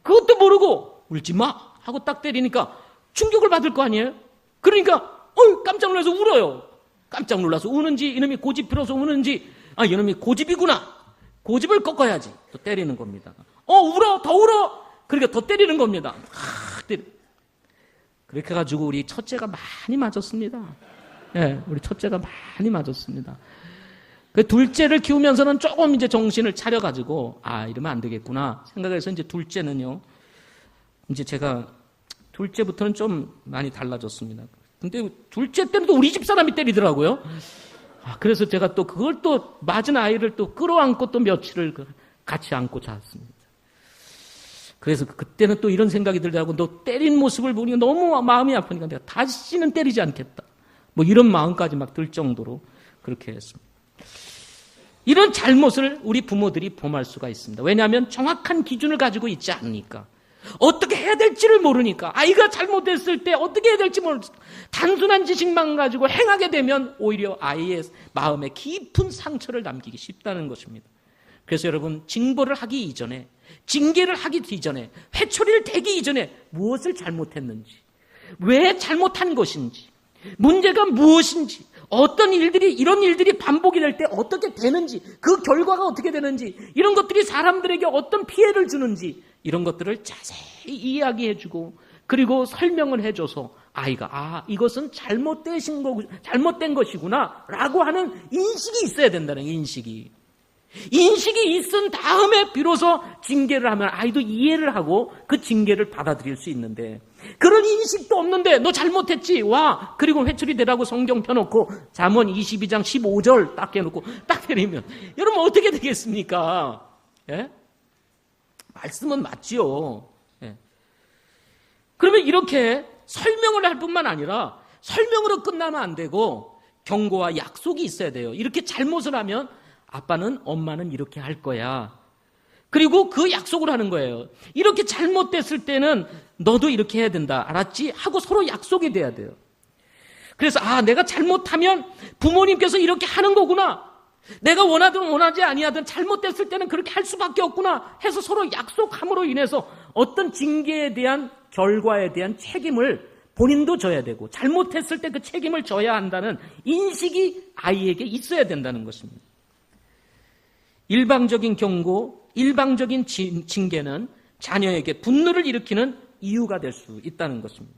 그것도 모르고 울지 마 하고 딱 때리니까 충격을 받을 거 아니에요? 그러니까 깜짝 놀라서 울어요. 깜짝 놀라서 우는지, 이놈이 고집 피워서 우는지, 이놈이 고집이구나. 고집을 꺾어야지. 또 때리는 겁니다. 울어, 더 울어. 그러니까 더 때리는 겁니다. 그렇게 해가지고 우리 첫째가 많이 맞았습니다. 예, 우리 첫째가 많이 맞았습니다. 그 둘째를 키우면서는 조금 이제 정신을 차려가지고, 이러면 안 되겠구나 생각해서 이제 둘째는요, 이제 제가 둘째부터는 좀 많이 달라졌습니다. 근데 둘째 때는 또 우리 집 사람이 때리더라고요. 그래서 제가 또 그걸 또 맞은 아이를 또 끌어안고 또 며칠을 같이 안고 잤습니다. 그래서 그때는 또 이런 생각이 들더라고. 너 때린 모습을 보니까 너무 마음이 아프니까 내가 다시는 때리지 않겠다. 뭐 이런 마음까지 막 들 정도로 그렇게 했습니다. 이런 잘못을 우리 부모들이 범할 수가 있습니다. 왜냐하면 정확한 기준을 가지고 있지 않으니까. 어떻게 해야 될지를 모르니까. 아이가 잘못했을 때 어떻게 해야 될지 모르니까. 단순한 지식만 가지고 행하게 되면 오히려 아이의 마음에 깊은 상처를 남기기 쉽다는 것입니다. 그래서 여러분, 징벌을 하기 이전에, 징계를 하기 이전에, 회초리를 대기 이전에 무엇을 잘못했는지, 왜 잘못한 것인지, 문제가 무엇인지, 어떤 일들이, 이런 일들이 반복이 될 때 어떻게 되는지, 그 결과가 어떻게 되는지, 이런 것들이 사람들에게 어떤 피해를 주는지, 이런 것들을 자세히 이야기해주고, 그리고 설명을 해줘서 아이가 이것은 잘못된 것이구나 라고 하는 인식이 있어야 된다는 인식이 있은 다음에 비로소 징계를 하면 아이도 이해를 하고 그 징계를 받아들일 수 있는데, 그런 인식도 없는데 너 잘못했지 와, 그리고 회초리 대라고 성경 펴놓고 잠언 22장 15절 딱 해놓고 딱 때리면 여러분 어떻게 되겠습니까? 예? 말씀은 맞지요. 예. 그러면 이렇게 설명을 할 뿐만 아니라 설명으로 끝나면 안 되고 경고와 약속이 있어야 돼요. 이렇게 잘못을 하면 아빠는 엄마는 이렇게 할 거야. 그리고 그 약속을 하는 거예요. 이렇게 잘못됐을 때는 너도 이렇게 해야 된다. 알았지? 하고 서로 약속이 돼야 돼요. 그래서 내가 잘못하면 부모님께서 이렇게 하는 거구나. 내가 원하든 원하지 아니하든 잘못됐을 때는 그렇게 할 수밖에 없구나 해서 서로 약속함으로 인해서 어떤 징계에 대한 결과에 대한 책임을 본인도 져야 되고 잘못했을 때 그 책임을 져야 한다는 인식이 아이에게 있어야 된다는 것입니다. 일방적인 경고, 일방적인 징계는 자녀에게 분노를 일으키는 이유가 될 수 있다는 것입니다.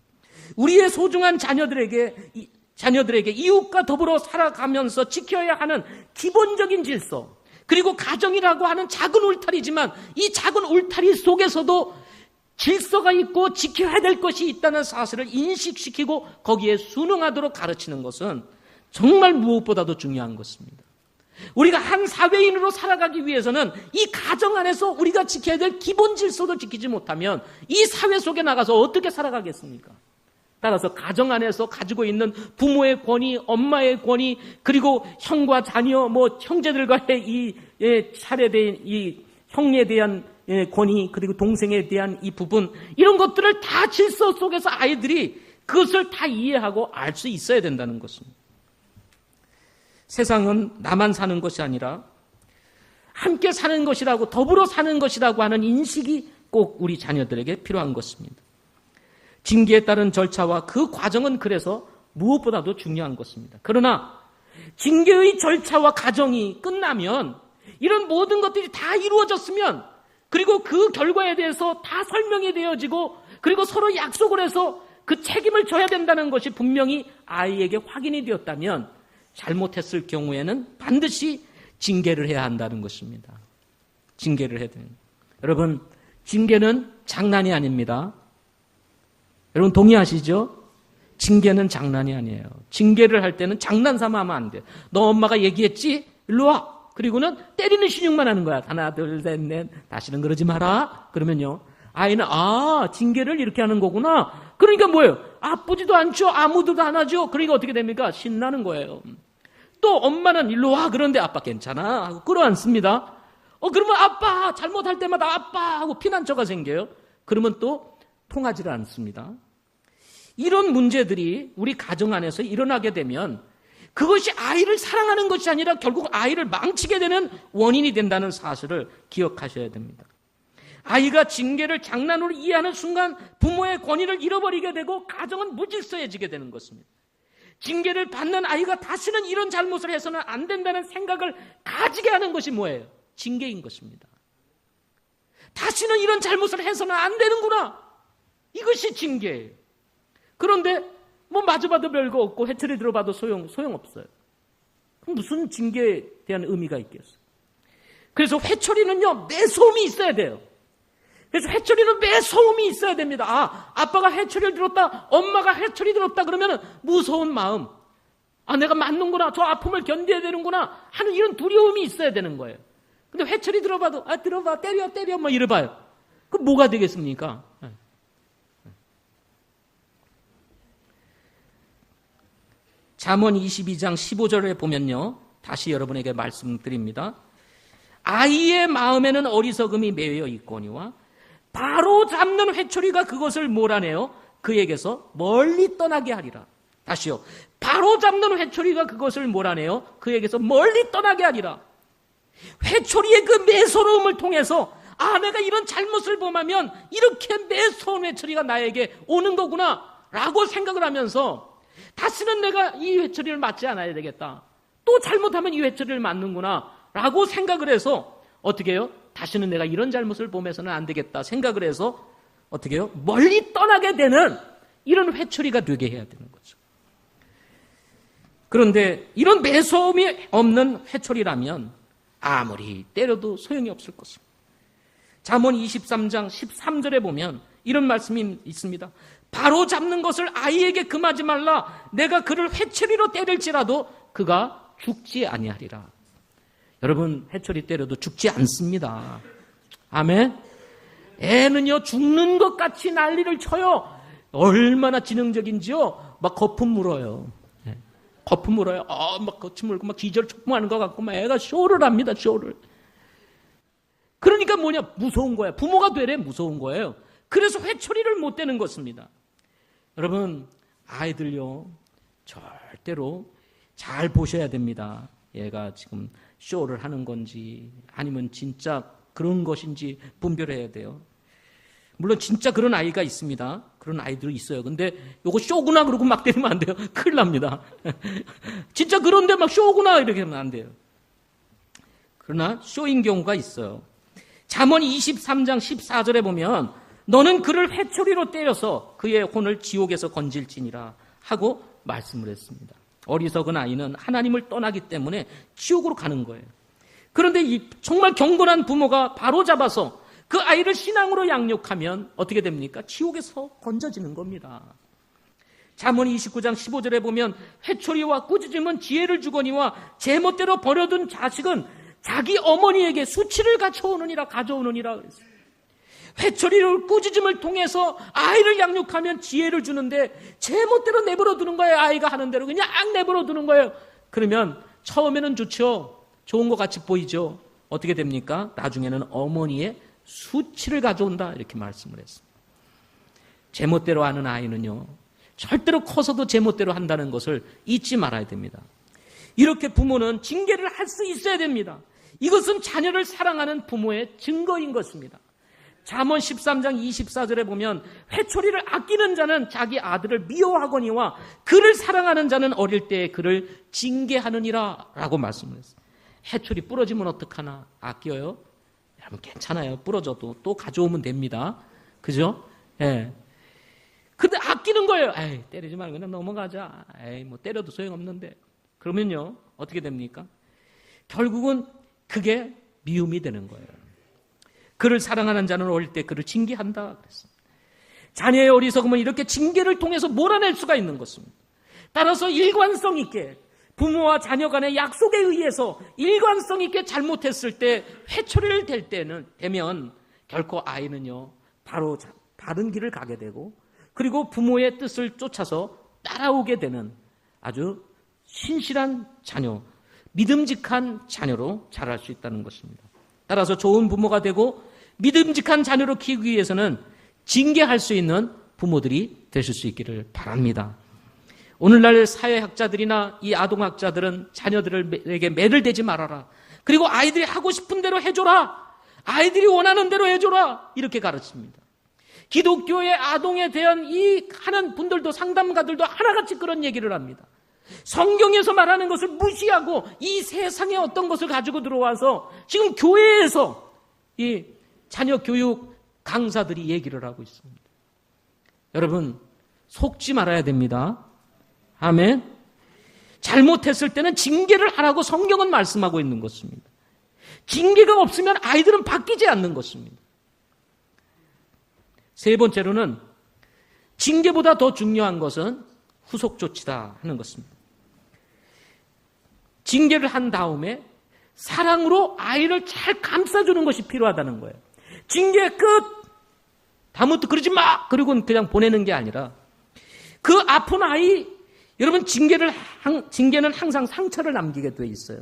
우리의 소중한 자녀들에게 이웃과 더불어 살아가면서 지켜야 하는 기본적인 질서, 그리고 가정이라고 하는 작은 울타리지만 이 작은 울타리 속에서도 질서가 있고 지켜야 될 것이 있다는 사실을 인식시키고 거기에 순응하도록 가르치는 것은 정말 무엇보다도 중요한 것입니다. 우리가 한 사회인으로 살아가기 위해서는 이 가정 안에서 우리가 지켜야 될 기본 질서도 지키지 못하면 이 사회 속에 나가서 어떻게 살아가겠습니까? 따라서 가정 안에서 가지고 있는 부모의 권위, 엄마의 권위, 그리고 형과 자녀, 형제들과의 이 차례된 이 형에 대한 권위, 그리고 동생에 대한 이 부분, 이런 것들을 다 질서 속에서 아이들이 그것을 다 이해하고 알 수 있어야 된다는 것입니다. 세상은 나만 사는 것이 아니라 함께 사는 것이라고, 더불어 사는 것이라고 하는 인식이 꼭 우리 자녀들에게 필요한 것입니다. 징계에 따른 절차와 그 과정은 그래서 무엇보다도 중요한 것입니다. 그러나 징계의 절차와 과정이 끝나면, 이런 모든 것들이 다 이루어졌으면, 그리고 그 결과에 대해서 다 설명이 되어지고, 그리고 서로 약속을 해서 그 책임을 져야 된다는 것이 분명히 아이에게 확인이 되었다면 잘못했을 경우에는 반드시 징계를 해야 한다는 것입니다. 징계를 해야 됩니다. 여러분, 징계는 장난이 아닙니다. 여러분 동의하시죠? 징계는 장난이 아니에요. 징계를 할 때는 장난삼아 하면 안 돼요. 너 엄마가 얘기했지? 일로 와. 그리고는 때리는 신용만 하는 거야. 하나, 둘, 셋, 넷. 다시는 그러지 마라. 그러면요, 아이는 징계를 이렇게 하는 거구나. 그러니까 뭐예요? 아프지도 않죠. 아무도 안 하죠. 그러니까 어떻게 됩니까? 신나는 거예요. 또 엄마는 일로 와. 그런데 아빠 괜찮아 하고 끌어안습니다. 그러면 아빠 잘못할 때마다 아빠 하고 피난처가 생겨요. 그러면 또 통하지를 않습니다. 이런 문제들이 우리 가정 안에서 일어나게 되면 그것이 아이를 사랑하는 것이 아니라 결국 아이를 망치게 되는 원인이 된다는 사실을 기억하셔야 됩니다. 아이가 징계를 장난으로 이해하는 순간 부모의 권위를 잃어버리게 되고 가정은 무질서해지게 되는 것입니다. 징계를 받는 아이가 다시는 이런 잘못을 해서는 안 된다는 생각을 가지게 하는 것이 뭐예요? 징계인 것입니다. 다시는 이런 잘못을 해서는 안 되는구나. 이것이 징계예요. 그런데 맞아봐도 별거 없고 회초리 들어봐도 소용없어요. 그럼 무슨 징계에 대한 의미가 있겠어요? 그래서 회초리는요, 매소음이 있어야 돼요. 그래서 회초리는 매소음이 있어야 됩니다. 아빠가 회초리를 들었다, 엄마가 회초리 들었다 그러면 무서운 마음, 내가 맞는구나, 저 아픔을 견뎌야 되는구나 하는 이런 두려움이 있어야 되는 거예요. 근데 회초리 들어봐도 들어봐, 때려 이래봐요. 그럼 뭐가 되겠습니까? 잠언 22장 15절에 보면요, 다시 여러분에게 말씀드립니다. 아이의 마음에는 어리석음이 매여 있거니와 바로 잡는 회초리가 그것을 몰아내어 그에게서 멀리 떠나게 하리라. 다시요. 바로 잡는 회초리가 그것을 몰아내어 그에게서 멀리 떠나게 하리라. 회초리의 그 매서러움을 통해서 내가 이런 잘못을 범하면 이렇게 매서운 회초리가 나에게 오는 거구나 라고 생각을 하면서 다시는 내가 이 회초리를 맞지 않아야 되겠다. 또 잘못하면 이 회초리를 맞는구나 라고 생각을 해서 어떻게 해요? 다시는 내가 이런 잘못을 범해서는 안 되겠다 생각을 해서 어떻게 해요? 멀리 떠나게 되는 이런 회초리가 되게 해야 되는 거죠. 그런데 이런 매서움이 없는 회초리라면 아무리 때려도 소용이 없을 것입니다. 잠언 23장 13절에 보면 이런 말씀이 있습니다. 바로 잡는 것을 아이에게 금하지 말라. 내가 그를 회초리로 때릴지라도 그가 죽지 아니하리라. 여러분, 회초리 때려도 죽지 않습니다. 아멘. 애는요, 죽는 것 같이 난리를 쳐요. 얼마나 지능적인지요. 막 거품 물어요. 거품 물어요. 막 거품 물고 막 기절초풍하는 것 같고 막 애가 쇼를 합니다. 쇼를. 그러니까 뭐냐? 무서운 거야. 부모가 되래 무서운 거예요. 그래서 회초리를 못 대는 것입니다. 여러분, 아이들요, 절대로 잘 보셔야 됩니다. 얘가 지금 쇼를 하는 건지 아니면 진짜 그런 것인지 분별해야 돼요. 물론 진짜 그런 아이가 있습니다. 그런 아이들이 있어요. 근데 요거 쇼구나 그러고 막 때리면 안 돼요. 큰일 납니다. 진짜 그런데 막 쇼구나 이렇게 하면 안 돼요. 그러나 쇼인 경우가 있어요. 잠언 23장 14절에 보면 너는 그를 회초리로 때려서 그의 혼을 지옥에서 건질지니라 하고 말씀을 했습니다. 어리석은 아이는 하나님을 떠나기 때문에 지옥으로 가는 거예요. 그런데 이 정말 경건한 부모가 바로 잡아서 그 아이를 신앙으로 양육하면 어떻게 됩니까? 지옥에서 건져지는 겁니다. 잠언 29장 15절에 보면 회초리와 꾸짖음은 지혜를 주거니와 제멋대로 버려둔 자식은 자기 어머니에게 수치를 가져오느니라 그랬어요. 회초리를 꾸짖음을 통해서 아이를 양육하면 지혜를 주는데 제멋대로 내버려 두는 거예요. 아이가 하는 대로 그냥 내버려 두는 거예요. 그러면 처음에는 좋죠. 좋은 것 같이 보이죠. 어떻게 됩니까? 나중에는 어머니의 수치를 가져온다 이렇게 말씀을 했습니다. 제멋대로 하는 아이는요, 절대로 커서도 제멋대로 한다는 것을 잊지 말아야 됩니다. 이렇게 부모는 징계를 할 수 있어야 됩니다. 이것은 자녀를 사랑하는 부모의 증거인 것입니다. 잠언 13장 24절에 보면 회초리를 아끼는 자는 자기 아들을 미워하거니와 그를 사랑하는 자는 어릴 때에 그를 징계하느니라 라고 말씀을 했어요. 회초리 부러지면 어떡하나? 아껴요? 여러분 괜찮아요. 부러져도 또 가져오면 됩니다. 그죠? 예. 근데 아끼는 거예요. 에이, 때리지 말고 그냥 넘어가자. 에이, 뭐 때려도 소용없는데. 그러면요, 어떻게 됩니까? 결국은 그게 미움이 되는 거예요. 그를 사랑하는 자는 어릴 때 그를 징계한다 그랬습니다. 자녀의 어리석음은 이렇게 징계를 통해서 몰아낼 수가 있는 것입니다. 따라서 일관성 있게 부모와 자녀 간의 약속에 의해서 일관성 있게 잘못했을 때 회초리를 댈 때는 되면 결코 아이는요 바로 바른 길을 가게 되고 그리고 부모의 뜻을 쫓아서 따라오게 되는 아주 신실한 자녀, 믿음직한 자녀로 자랄 수 있다는 것입니다. 따라서 좋은 부모가 되고 믿음직한 자녀로 키우기 위해서는 징계할 수 있는 부모들이 되실 수 있기를 바랍니다. 오늘날 사회학자들이나 이 아동학자들은 자녀들에게 매를 대지 말아라. 그리고 아이들이 하고 싶은 대로 해줘라. 아이들이 원하는 대로 해줘라. 이렇게 가르칩니다. 기독교의 아동에 대한 이 하는 분들도 상담가들도 하나같이 그런 얘기를 합니다. 성경에서 말하는 것을 무시하고 이 세상의 어떤 것을 가지고 들어와서 지금 교회에서 이 자녀 교육 강사들이 얘기를 하고 있습니다. 여러분 속지 말아야 됩니다. 아멘. 잘못했을 때는 징계를 하라고 성경은 말씀하고 있는 것입니다. 징계가 없으면 아이들은 바뀌지 않는 것입니다. 세 번째로는 징계보다 더 중요한 것은 후속 조치다 하는 것입니다. 징계를 한 다음에 사랑으로 아이를 잘 감싸주는 것이 필요하다는 거예요. 징계 끝! 다음부터 그러지 마! 그리고 그냥 보내는 게 아니라 그 아픈 아이, 여러분 징계는 항상 상처를 남기게 돼 있어요.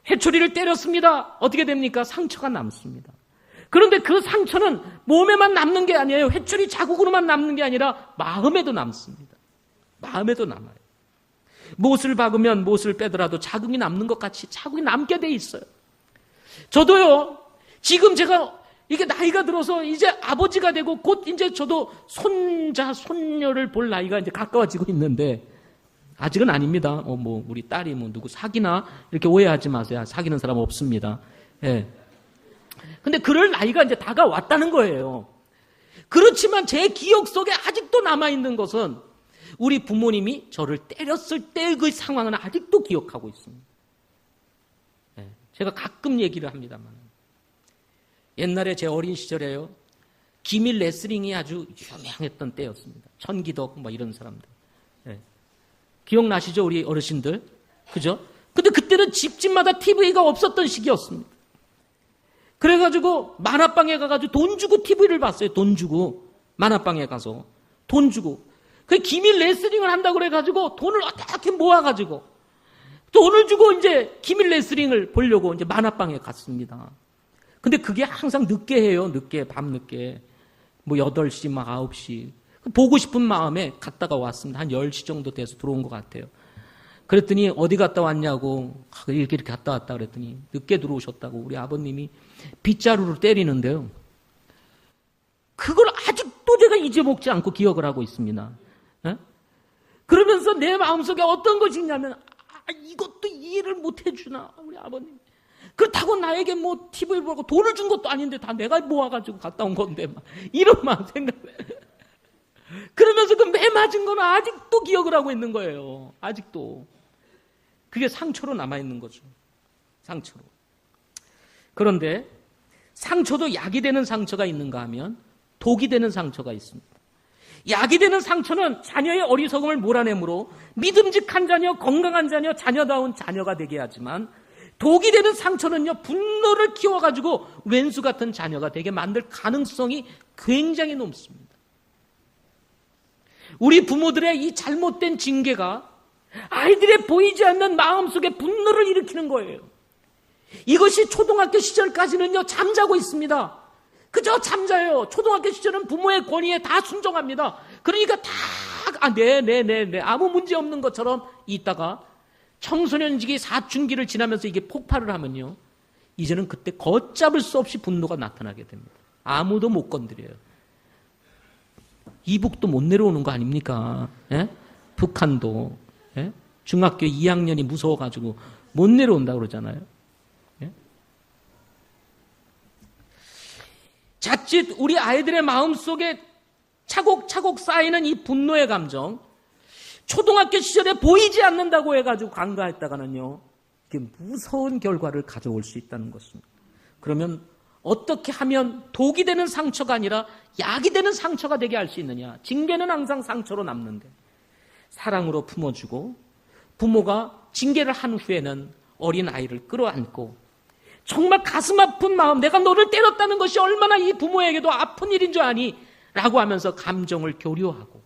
회초리를 때렸습니다. 어떻게 됩니까? 상처가 남습니다. 그런데 그 상처는 몸에만 남는 게 아니에요. 회초리 자국으로만 남는 게 아니라 마음에도 남습니다. 마음에도 남아요. 못을 박으면 못을 빼더라도 자국이 남는 것 같이 자국이 남게 돼 있어요. 저도요, 지금 제가 이게 나이가 들어서 이제 아버지가 되고 곧 이제 저도 손자, 손녀를 볼 나이가 이제 가까워지고 있는데 아직은 아닙니다. 뭐 우리 딸이 뭐 누구 사귀나 이렇게 오해하지 마세요. 사귀는 사람 없습니다. 예. 근데 그럴 나이가 이제 다가왔다는 거예요. 그렇지만 제 기억 속에 아직도 남아있는 것은 우리 부모님이 저를 때렸을 때 그 상황은 아직도 기억하고 있습니다. 예. 제가 가끔 얘기를 합니다만 옛날에 제 어린 시절에요. 기밀 레슬링이 아주 유명했던 때였습니다. 천기덕 뭐 이런 사람들. 예. 기억나시죠? 우리 어르신들. 그죠? 근데 그때는 집집마다 TV가 없었던 시기였습니다. 그래가지고 만화방에 가가지고 돈 주고 TV를 봤어요. 돈 주고. 만화방에 가서. 돈 주고. 그 기밀 레슬링을 한다고 그래가지고 돈을 어떻게 모아가지고 돈을 주고 이제 기밀 레슬링을 보려고 이제 만화방에 갔습니다. 근데 그게 항상 늦게 해요. 늦게, 밤늦게. 뭐 8시, 막 9시. 보고 싶은 마음에 갔다가 왔습니다. 한 10시 정도 돼서 들어온 것 같아요. 그랬더니 어디 갔다 왔냐고, 이렇게 갔다 왔다 그랬더니 늦게 들어오셨다고 우리 아버님이 빗자루로 때리는데요. 그걸 아직도 제가 잊어먹지 않고 기억을 하고 있습니다. 에? 그러면서 내 마음속에 어떤 것이 있냐면, 이것도 이해를 못 해주나, 우리 아버님. 그렇다고 나에게 뭐 TV를 보고 돈을 준 것도 아닌데 다 내가 모아가지고 갔다 온 건데, 막 이런 마음 생각해. 그러면서 그 매 맞은 거는 아직도 기억을 하고 있는 거예요. 아직도. 그게 상처로 남아있는 거죠. 상처로. 그런데 상처도 약이 되는 상처가 있는가 하면 독이 되는 상처가 있습니다. 약이 되는 상처는 자녀의 어리석음을 몰아내므로 믿음직한 자녀, 건강한 자녀, 자녀다운 자녀가 되게 하지만 독이 되는 상처는요, 분노를 키워가지고 왼수 같은 자녀가 되게 만들 가능성이 굉장히 높습니다. 우리 부모들의 이 잘못된 징계가 아이들의 보이지 않는 마음속에 분노를 일으키는 거예요. 이것이 초등학교 시절까지는요, 잠자고 있습니다. 그저 잠자요. 초등학교 시절은 부모의 권위에 다 순종합니다. 그러니까 다, 네. 아무 문제 없는 것처럼 있다가 청소년기기 사춘기를 지나면서 이게 폭발을 하면요, 이제는 그때 걷잡을 수 없이 분노가 나타나게 됩니다. 아무도 못 건드려요. 이북도 못 내려오는 거 아닙니까? 예? 북한도. 예? 중학교 2학년이 무서워가지고 못 내려온다고 그러잖아요. 예? 자칫 우리 아이들의 마음속에 차곡차곡 쌓이는 이 분노의 감정, 초등학교 시절에 보이지 않는다고 해가지고 간과했다가는요, 이게 무서운 결과를 가져올 수 있다는 것입니다. 그러면 어떻게 하면 독이 되는 상처가 아니라 약이 되는 상처가 되게 할 수 있느냐? 징계는 항상 상처로 남는데 사랑으로 품어주고, 부모가 징계를 한 후에는 어린아이를 끌어안고 정말 가슴 아픈 마음, 내가 너를 때렸다는 것이 얼마나 이 부모에게도 아픈 일인 줄 아니? 라고 하면서 감정을 교류하고,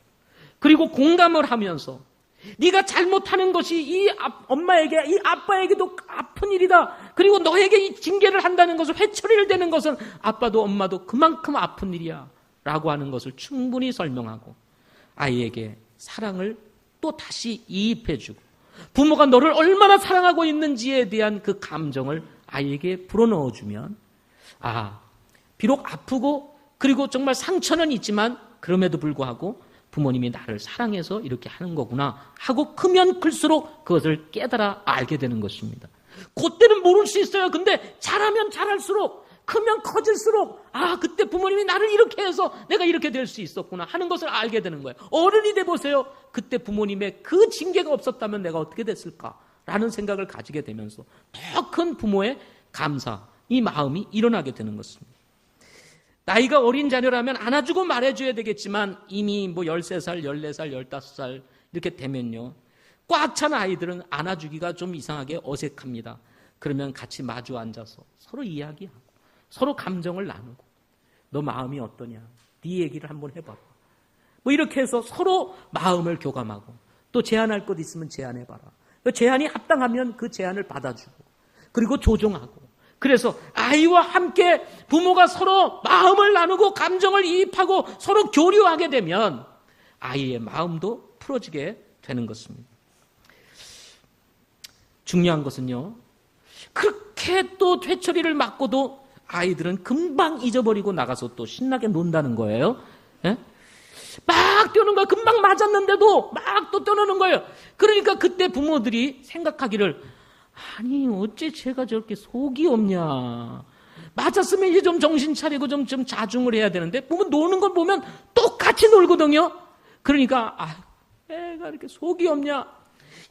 그리고 공감을 하면서 네가 잘못하는 것이 이 엄마에게, 이 아빠에게도 아픈 일이다. 그리고 너에게 이 징계를 한다는 것을, 회초리를 대는 것은 아빠도 엄마도 그만큼 아픈 일이야. 라고 하는 것을 충분히 설명하고 아이에게 사랑을 또 다시 이입해주고, 부모가 너를 얼마나 사랑하고 있는지에 대한 그 감정을 아이에게 불어넣어주면, 비록 아프고 그리고 정말 상처는 있지만 그럼에도 불구하고 부모님이 나를 사랑해서 이렇게 하는 거구나 하고 크면 클수록 그것을 깨달아 알게 되는 것입니다. 그때는 모를 수 있어요. 근데 자라면 자랄수록, 크면 커질수록, 그때 부모님이 나를 이렇게 해서 내가 이렇게 될 수 있었구나 하는 것을 알게 되는 거예요. 어른이 돼 보세요. 그때 부모님의 그 징계가 없었다면 내가 어떻게 됐을까라는 생각을 가지게 되면서 더 큰 부모의 감사, 이 마음이 일어나게 되는 것입니다. 나이가 어린 자녀라면 안아주고 말해줘야 되겠지만 이미 뭐 13살, 14살, 15살 이렇게 되면요, 꽉 찬 아이들은 안아주기가 좀 이상하게 어색합니다. 그러면 같이 마주 앉아서 서로 이야기하고 서로 감정을 나누고, 너 마음이 어떠냐? 네 얘기를 한번 해봐봐. 뭐 이렇게 해서 서로 마음을 교감하고, 또 제안할 것 있으면 제안해봐라. 그 제안이 합당하면 그 제안을 받아주고, 그리고 조정하고, 그래서 아이와 함께 부모가 서로 마음을 나누고 감정을 이입하고 서로 교류하게 되면 아이의 마음도 풀어지게 되는 것입니다. 중요한 것은요, 그렇게 또 회초리를 맞고도 아이들은 금방 잊어버리고 나가서 또 신나게 논다는 거예요. 예? 막 뛰는 거예요. 금방 맞았는데도 막 또 뛰노는 거예요. 그러니까 그때 부모들이 생각하기를, 아니 어째 제가 저렇게 속이 없냐, 맞았으면 이제 좀 정신 차리고 좀 자중을 해야 되는데, 보면 노는 걸 보면 똑같이 놀거든요. 그러니까 애가 이렇게 속이 없냐,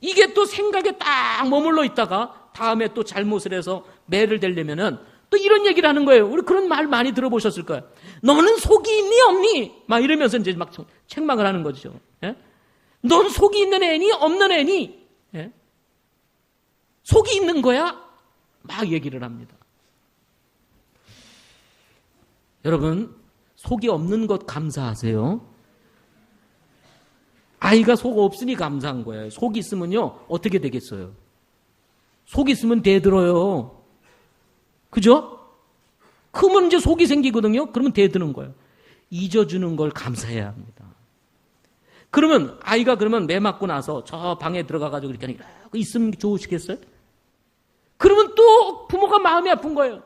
이게 또 생각에 딱 머물러 있다가 다음에 또 잘못을 해서 매를 대려면은 또 이런 얘기를 하는 거예요. 우리 그런 말 많이 들어보셨을 거예요. 너는 속이 있니 없니? 막 이러면서 이제 막 책망을 하는 거죠. 예? 넌 속이 있는 애니 없는 애니? 예? 속이 있는 거야? 막 얘기를 합니다. 여러분, 속이 없는 것 감사하세요. 아이가 속 없으니 감사한 거예요. 속 있으면요, 어떻게 되겠어요? 속 있으면 대들어요. 그죠? 크면 이제 속이 생기거든요. 그러면 대드는 거예요. 잊어주는 걸 감사해야 합니다. 그러면 아이가 그러면 매 맞고 나서 저 방에 들어가가지고 이렇게 있으면 좋으시겠어요? 그러면 또 부모가 마음이 아픈 거예요.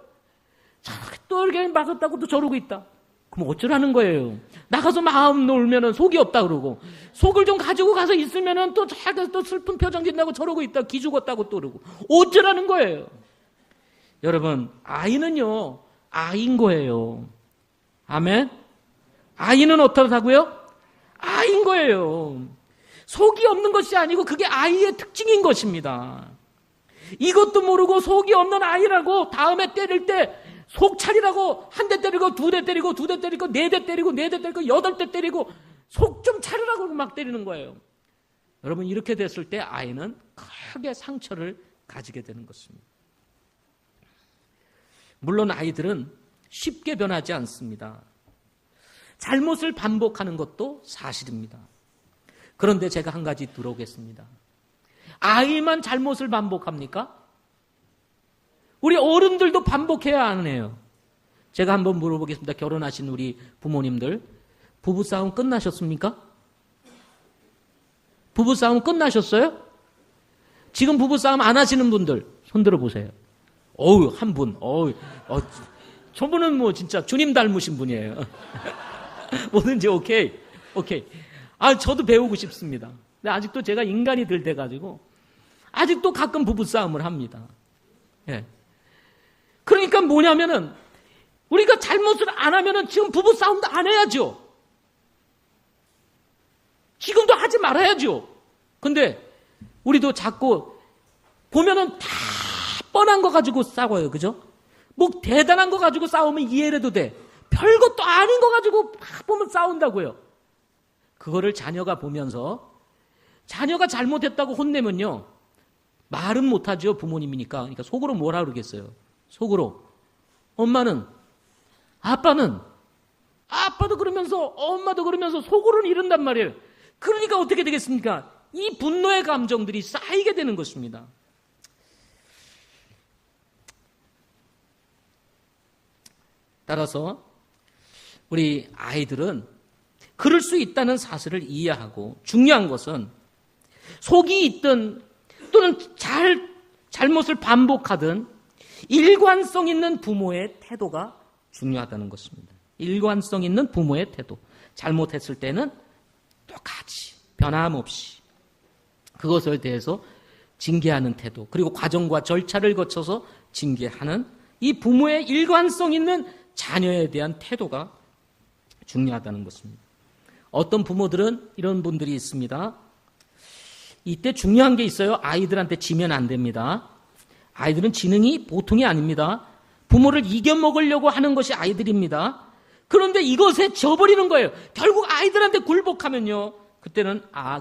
저렇게 또 이렇게 맞았다고 또 저러고 있다. 그럼 어쩌라는 거예요? 나가서 마음 놀면은 속이 없다 그러고, 속을 좀 가지고 가서 있으면은 또 자기가 또 슬픈 표정 짓다고 저러고 있다. 기죽었다고 또 그러고. 어쩌라는 거예요? 여러분, 아이는요, 아이인 거예요. 아멘? 아이는 어떻다고요? 아이인 거예요. 속이 없는 것이 아니고 그게 아이의 특징인 것입니다. 이것도 모르고 속이 없는 아이라고 다음에 때릴 때 속 차리라고 한 대 때리고 두 대 때리고 두 대 때리고 네 대 때리고 네 대 때리고 여덟 대 때리고 속 좀 차리라고 막 때리는 거예요. 여러분, 이렇게 됐을 때 아이는 크게 상처를 가지게 되는 것입니다. 물론 아이들은 쉽게 변하지 않습니다. 잘못을 반복하는 것도 사실입니다. 그런데 제가 한 가지 들어오겠습니다. 아이만 잘못을 반복합니까? 우리 어른들도 반복해야 안 해요. 제가 한번 물어보겠습니다. 결혼하신 우리 부모님들, 부부싸움 끝나셨습니까? 부부싸움 끝나셨어요? 지금 부부싸움 안 하시는 분들 손 들어보세요. 어우, 한 분. 저분은 뭐 진짜 주님 닮으신 분이에요. 뭐든지 오케이. 저도 배우고 싶습니다. 근데 아직도 제가 인간이 들 돼가지고 아직도 가끔 부부싸움을 합니다. 예. 그러니까 뭐냐면은 우리가 잘못을 안 하면은 지금 부부싸움도 안 해야죠. 지금도 하지 말아야죠. 근데 우리도 자꾸 보면은 다 뻔한 거 가지고 싸워요. 그죠? 뭐 대단한 거 가지고 싸우면 이해를 해도 돼. 별것도 아닌 거 가지고 막 보면 싸운다고요. 그거를 자녀가 보면서 자녀가 잘못했다고 혼내면요, 말은 못하죠. 부모님이니까. 그러니까 속으로 뭐라 그러겠어요. 속으로 엄마는, 아빠도 그러면서 엄마도 그러면서 속으로는 이런단 말이에요. 그러니까 어떻게 되겠습니까? 이 분노의 감정들이 쌓이게 되는 것입니다. 따라서 우리 아이들은 그럴 수 있다는 사실을 이해하고, 중요한 것은 속이 있든 또는 잘못을 반복하든 일관성 있는 부모의 태도가 중요하다는 것입니다. 일관성 있는 부모의 태도. 잘못했을 때는 똑같이 변함없이 그것에 대해서 징계하는 태도, 그리고 과정과 절차를 거쳐서 징계하는 이 부모의 일관성 있는 자녀에 대한 태도가 중요하다는 것입니다. 어떤 부모들은 이런 분들이 있습니다. 이때 중요한 게 있어요. 아이들한테 지면 안 됩니다. 아이들은 지능이 보통이 아닙니다. 부모를 이겨먹으려고 하는 것이 아이들입니다. 그런데 이것에 져버리는 거예요. 결국 아이들한테 굴복하면요,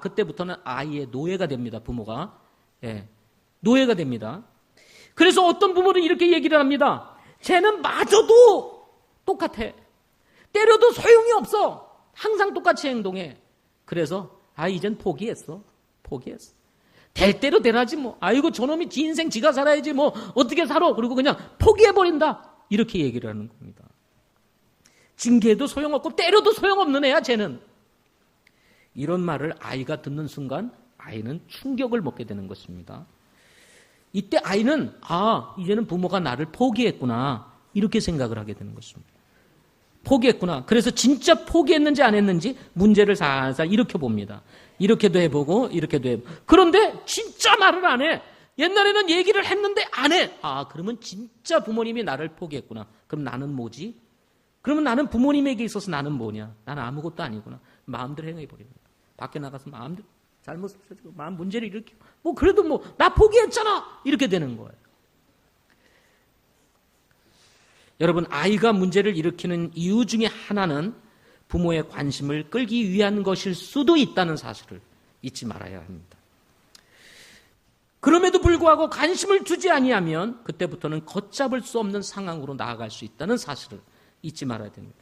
그때부터는 아이의 노예가 됩니다. 부모가. 예, 노예가 됩니다. 그래서 어떤 부모는 이렇게 얘기를 합니다. 쟤는 맞아도 똑같아. 때려도 소용이 없어. 항상 똑같이 행동해. 그래서 이젠 포기했어. 될 대로 되라지 뭐. 아이고, 저놈이 지 인생 지가 살아야지 뭐. 어떻게 살아. 그리고 그냥 포기해버린다. 이렇게 얘기를 하는 겁니다. 징계해도 소용없고 때려도 소용없는 애야 쟤는. 이런 말을 아이가 듣는 순간 아이는 충격을 먹게 되는 것입니다. 이때 아이는 이제는 부모가 나를 포기했구나, 이렇게 생각을 하게 되는 것입니다. 포기했구나. 그래서 진짜 포기했는지 안 했는지 문제를 살살 이렇게 봅니다. 이렇게도 해보고 이렇게도 해보고. 그런데 진짜 말을 안 해. 옛날에는 얘기를 했는데 안 해. 그러면 진짜 부모님이 나를 포기했구나. 그럼 나는 뭐지? 그러면 나는 부모님에게 있어서 나는 뭐냐? 나는 아무것도 아니구나. 마음대로 행해버리는 거야. 밖에 나가서 마음대로 잘못을 저지르고 마음 문제를 일으키고, 그래도 나 포기했잖아, 이렇게 되는 거예요. 여러분, 아이가 문제를 일으키는 이유 중에 하나는 부모의 관심을 끌기 위한 것일 수도 있다는 사실을 잊지 말아야 합니다. 그럼에도 불구하고 관심을 주지 아니하면 그때부터는 걷잡을 수 없는 상황으로 나아갈 수 있다는 사실을 잊지 말아야 됩니다.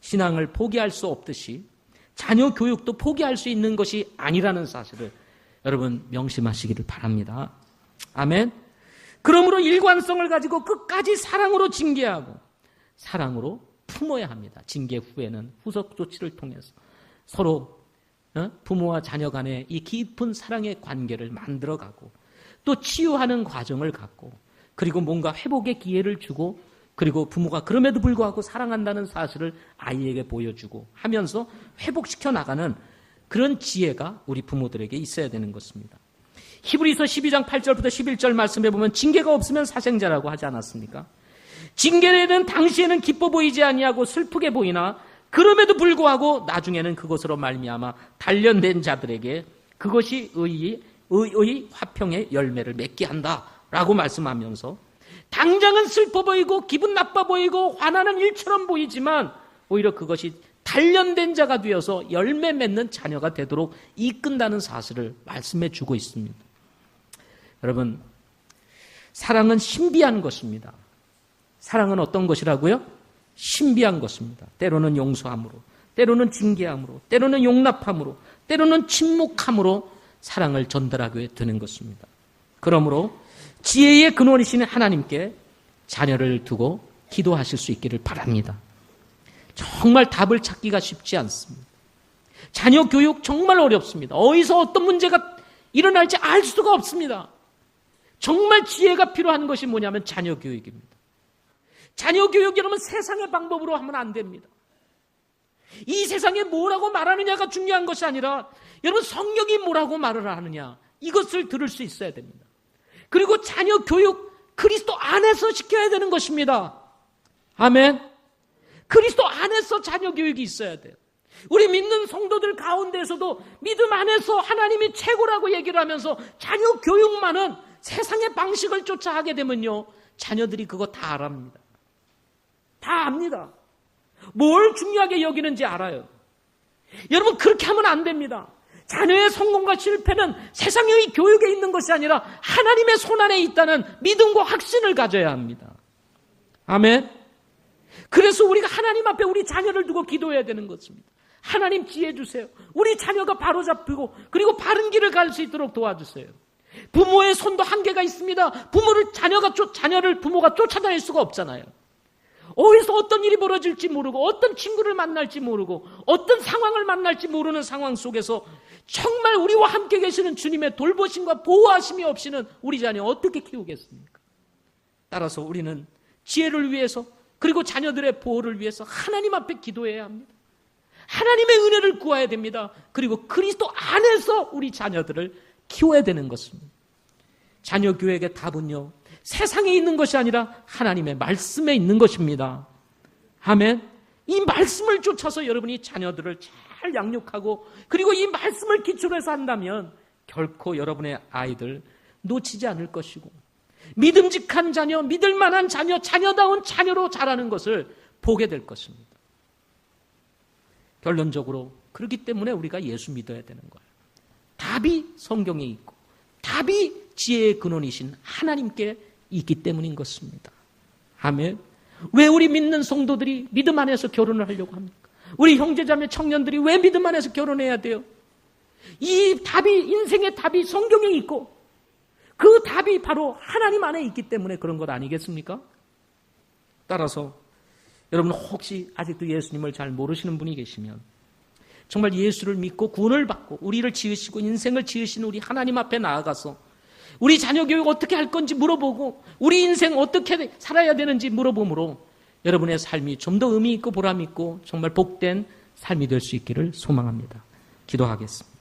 신앙을 포기할 수 없듯이 자녀 교육도 포기할 수 있는 것이 아니라는 사실을 여러분 명심하시기를 바랍니다. 아멘. 그러므로 일관성을 가지고 끝까지 사랑으로 징계하고 사랑으로 품어야 합니다. 징계 후에는 후속 조치를 통해서 서로 부모와 자녀 간의 이 깊은 사랑의 관계를 만들어가고 또 치유하는 과정을 갖고 그리고 뭔가 회복의 기회를 주고 그리고 부모가 그럼에도 불구하고 사랑한다는 사실을 아이에게 보여주고 하면서 회복시켜 나가는 그런 지혜가 우리 부모들에게 있어야 되는 것입니다. 히브리서 12장 8절부터 11절 말씀에 보면 징계가 없으면 사생자라고 하지 않았습니까? 징계는 당시에는 기뻐 보이지 아니하고 슬프게 보이나 그럼에도 불구하고 나중에는 그것으로 말미암아 단련된 자들에게 그것이 의의 화평의 열매를 맺게 한다라고 말씀하면서 당장은 슬퍼 보이고 기분 나빠 보이고 화나는 일처럼 보이지만 오히려 그것이 단련된 자가 되어서 열매 맺는 자녀가 되도록 이끈다는 사실을 말씀해 주고 있습니다. 여러분, 사랑은 신비한 것입니다. 사랑은 어떤 것이라고요? 신비한 것입니다. 때로는 용서함으로, 때로는 징계함으로, 때로는 용납함으로, 때로는 침묵함으로 사랑을 전달하게 되는 것입니다. 그러므로 지혜의 근원이신 하나님께 자녀를 두고 기도하실 수 있기를 바랍니다. 정말 답을 찾기가 쉽지 않습니다. 자녀 교육 정말 어렵습니다. 어디서 어떤 문제가 일어날지 알 수가 없습니다. 정말 지혜가 필요한 것이 뭐냐면 자녀 교육입니다. 자녀 교육 여러분 세상의 방법으로 하면 안 됩니다. 이 세상에 뭐라고 말하느냐가 중요한 것이 아니라 여러분 성경이 뭐라고 말을 하느냐 이것을 들을 수 있어야 됩니다. 그리고 자녀 교육 그리스도 안에서 시켜야 되는 것입니다. 아멘. 그리스도 안에서 자녀 교육이 있어야 돼요. 우리 믿는 성도들 가운데서도 믿음 안에서 하나님이 최고라고 얘기를 하면서 자녀 교육만은 세상의 방식을 쫓아 하게 되면요 자녀들이 그거 다 알아합니다. 다 압니다. 뭘 중요하게 여기는지 알아요. 여러분 그렇게 하면 안 됩니다. 자녀의 성공과 실패는 세상의 교육에 있는 것이 아니라 하나님의 손안에 있다는 믿음과 확신을 가져야 합니다. 아멘. 그래서 우리가 하나님 앞에 우리 자녀를 두고 기도해야 되는 것입니다. 하나님 지혜 주세요. 우리 자녀가 바로 잡히고 그리고 바른 길을 갈 수 있도록 도와주세요. 부모의 손도 한계가 있습니다. 자녀를 부모가 쫓아다닐 수가 없잖아요. 어디서 어떤 일이 벌어질지 모르고 어떤 친구를 만날지 모르고 어떤 상황을 만날지 모르는 상황 속에서 정말 우리와 함께 계시는 주님의 돌보심과 보호하심이 없이는 우리 자녀 어떻게 키우겠습니까? 따라서 우리는 지혜를 위해서 그리고 자녀들의 보호를 위해서 하나님 앞에 기도해야 합니다. 하나님의 은혜를 구해야 됩니다. 그리고 그리스도 안에서 우리 자녀들을 키워야 되는 것입니다. 자녀 교육의 답은요 세상에 있는 것이 아니라 하나님의 말씀에 있는 것입니다. 아멘. 이 말씀을 쫓아서 여러분이 자녀들을 잘 양육하고 그리고 이 말씀을 기초로 해서 한다면 결코 여러분의 아이들 놓치지 않을 것이고 믿음직한 자녀, 믿을 만한 자녀, 자녀다운 자녀로 자라는 것을 보게 될 것입니다. 결론적으로 그렇기 때문에 우리가 예수 믿어야 되는 거예요. 답이 성경에 있고 답이 지혜의 근원이신 하나님께 있기 때문인 것입니다. 아멘. 왜 우리 믿는 성도들이 믿음 안에서 결혼을 하려고 합니까? 우리 형제자매 청년들이 왜 믿음 안에서 결혼해야 돼요? 이 답이 인생의 답이 성경에 있고 그 답이 바로 하나님 안에 있기 때문에 그런 것 아니겠습니까? 따라서 여러분 혹시 아직도 예수님을 잘 모르시는 분이 계시면 정말 예수를 믿고 구원을 받고 우리를 지으시고 인생을 지으신 우리 하나님 앞에 나아가서 우리 자녀 교육 어떻게 할 건지 물어보고 우리 인생 어떻게 살아야 되는지 물어보므로 여러분의 삶이 좀 더 의미 있고 보람 있고 정말 복된 삶이 될 수 있기를 소망합니다. 기도하겠습니다.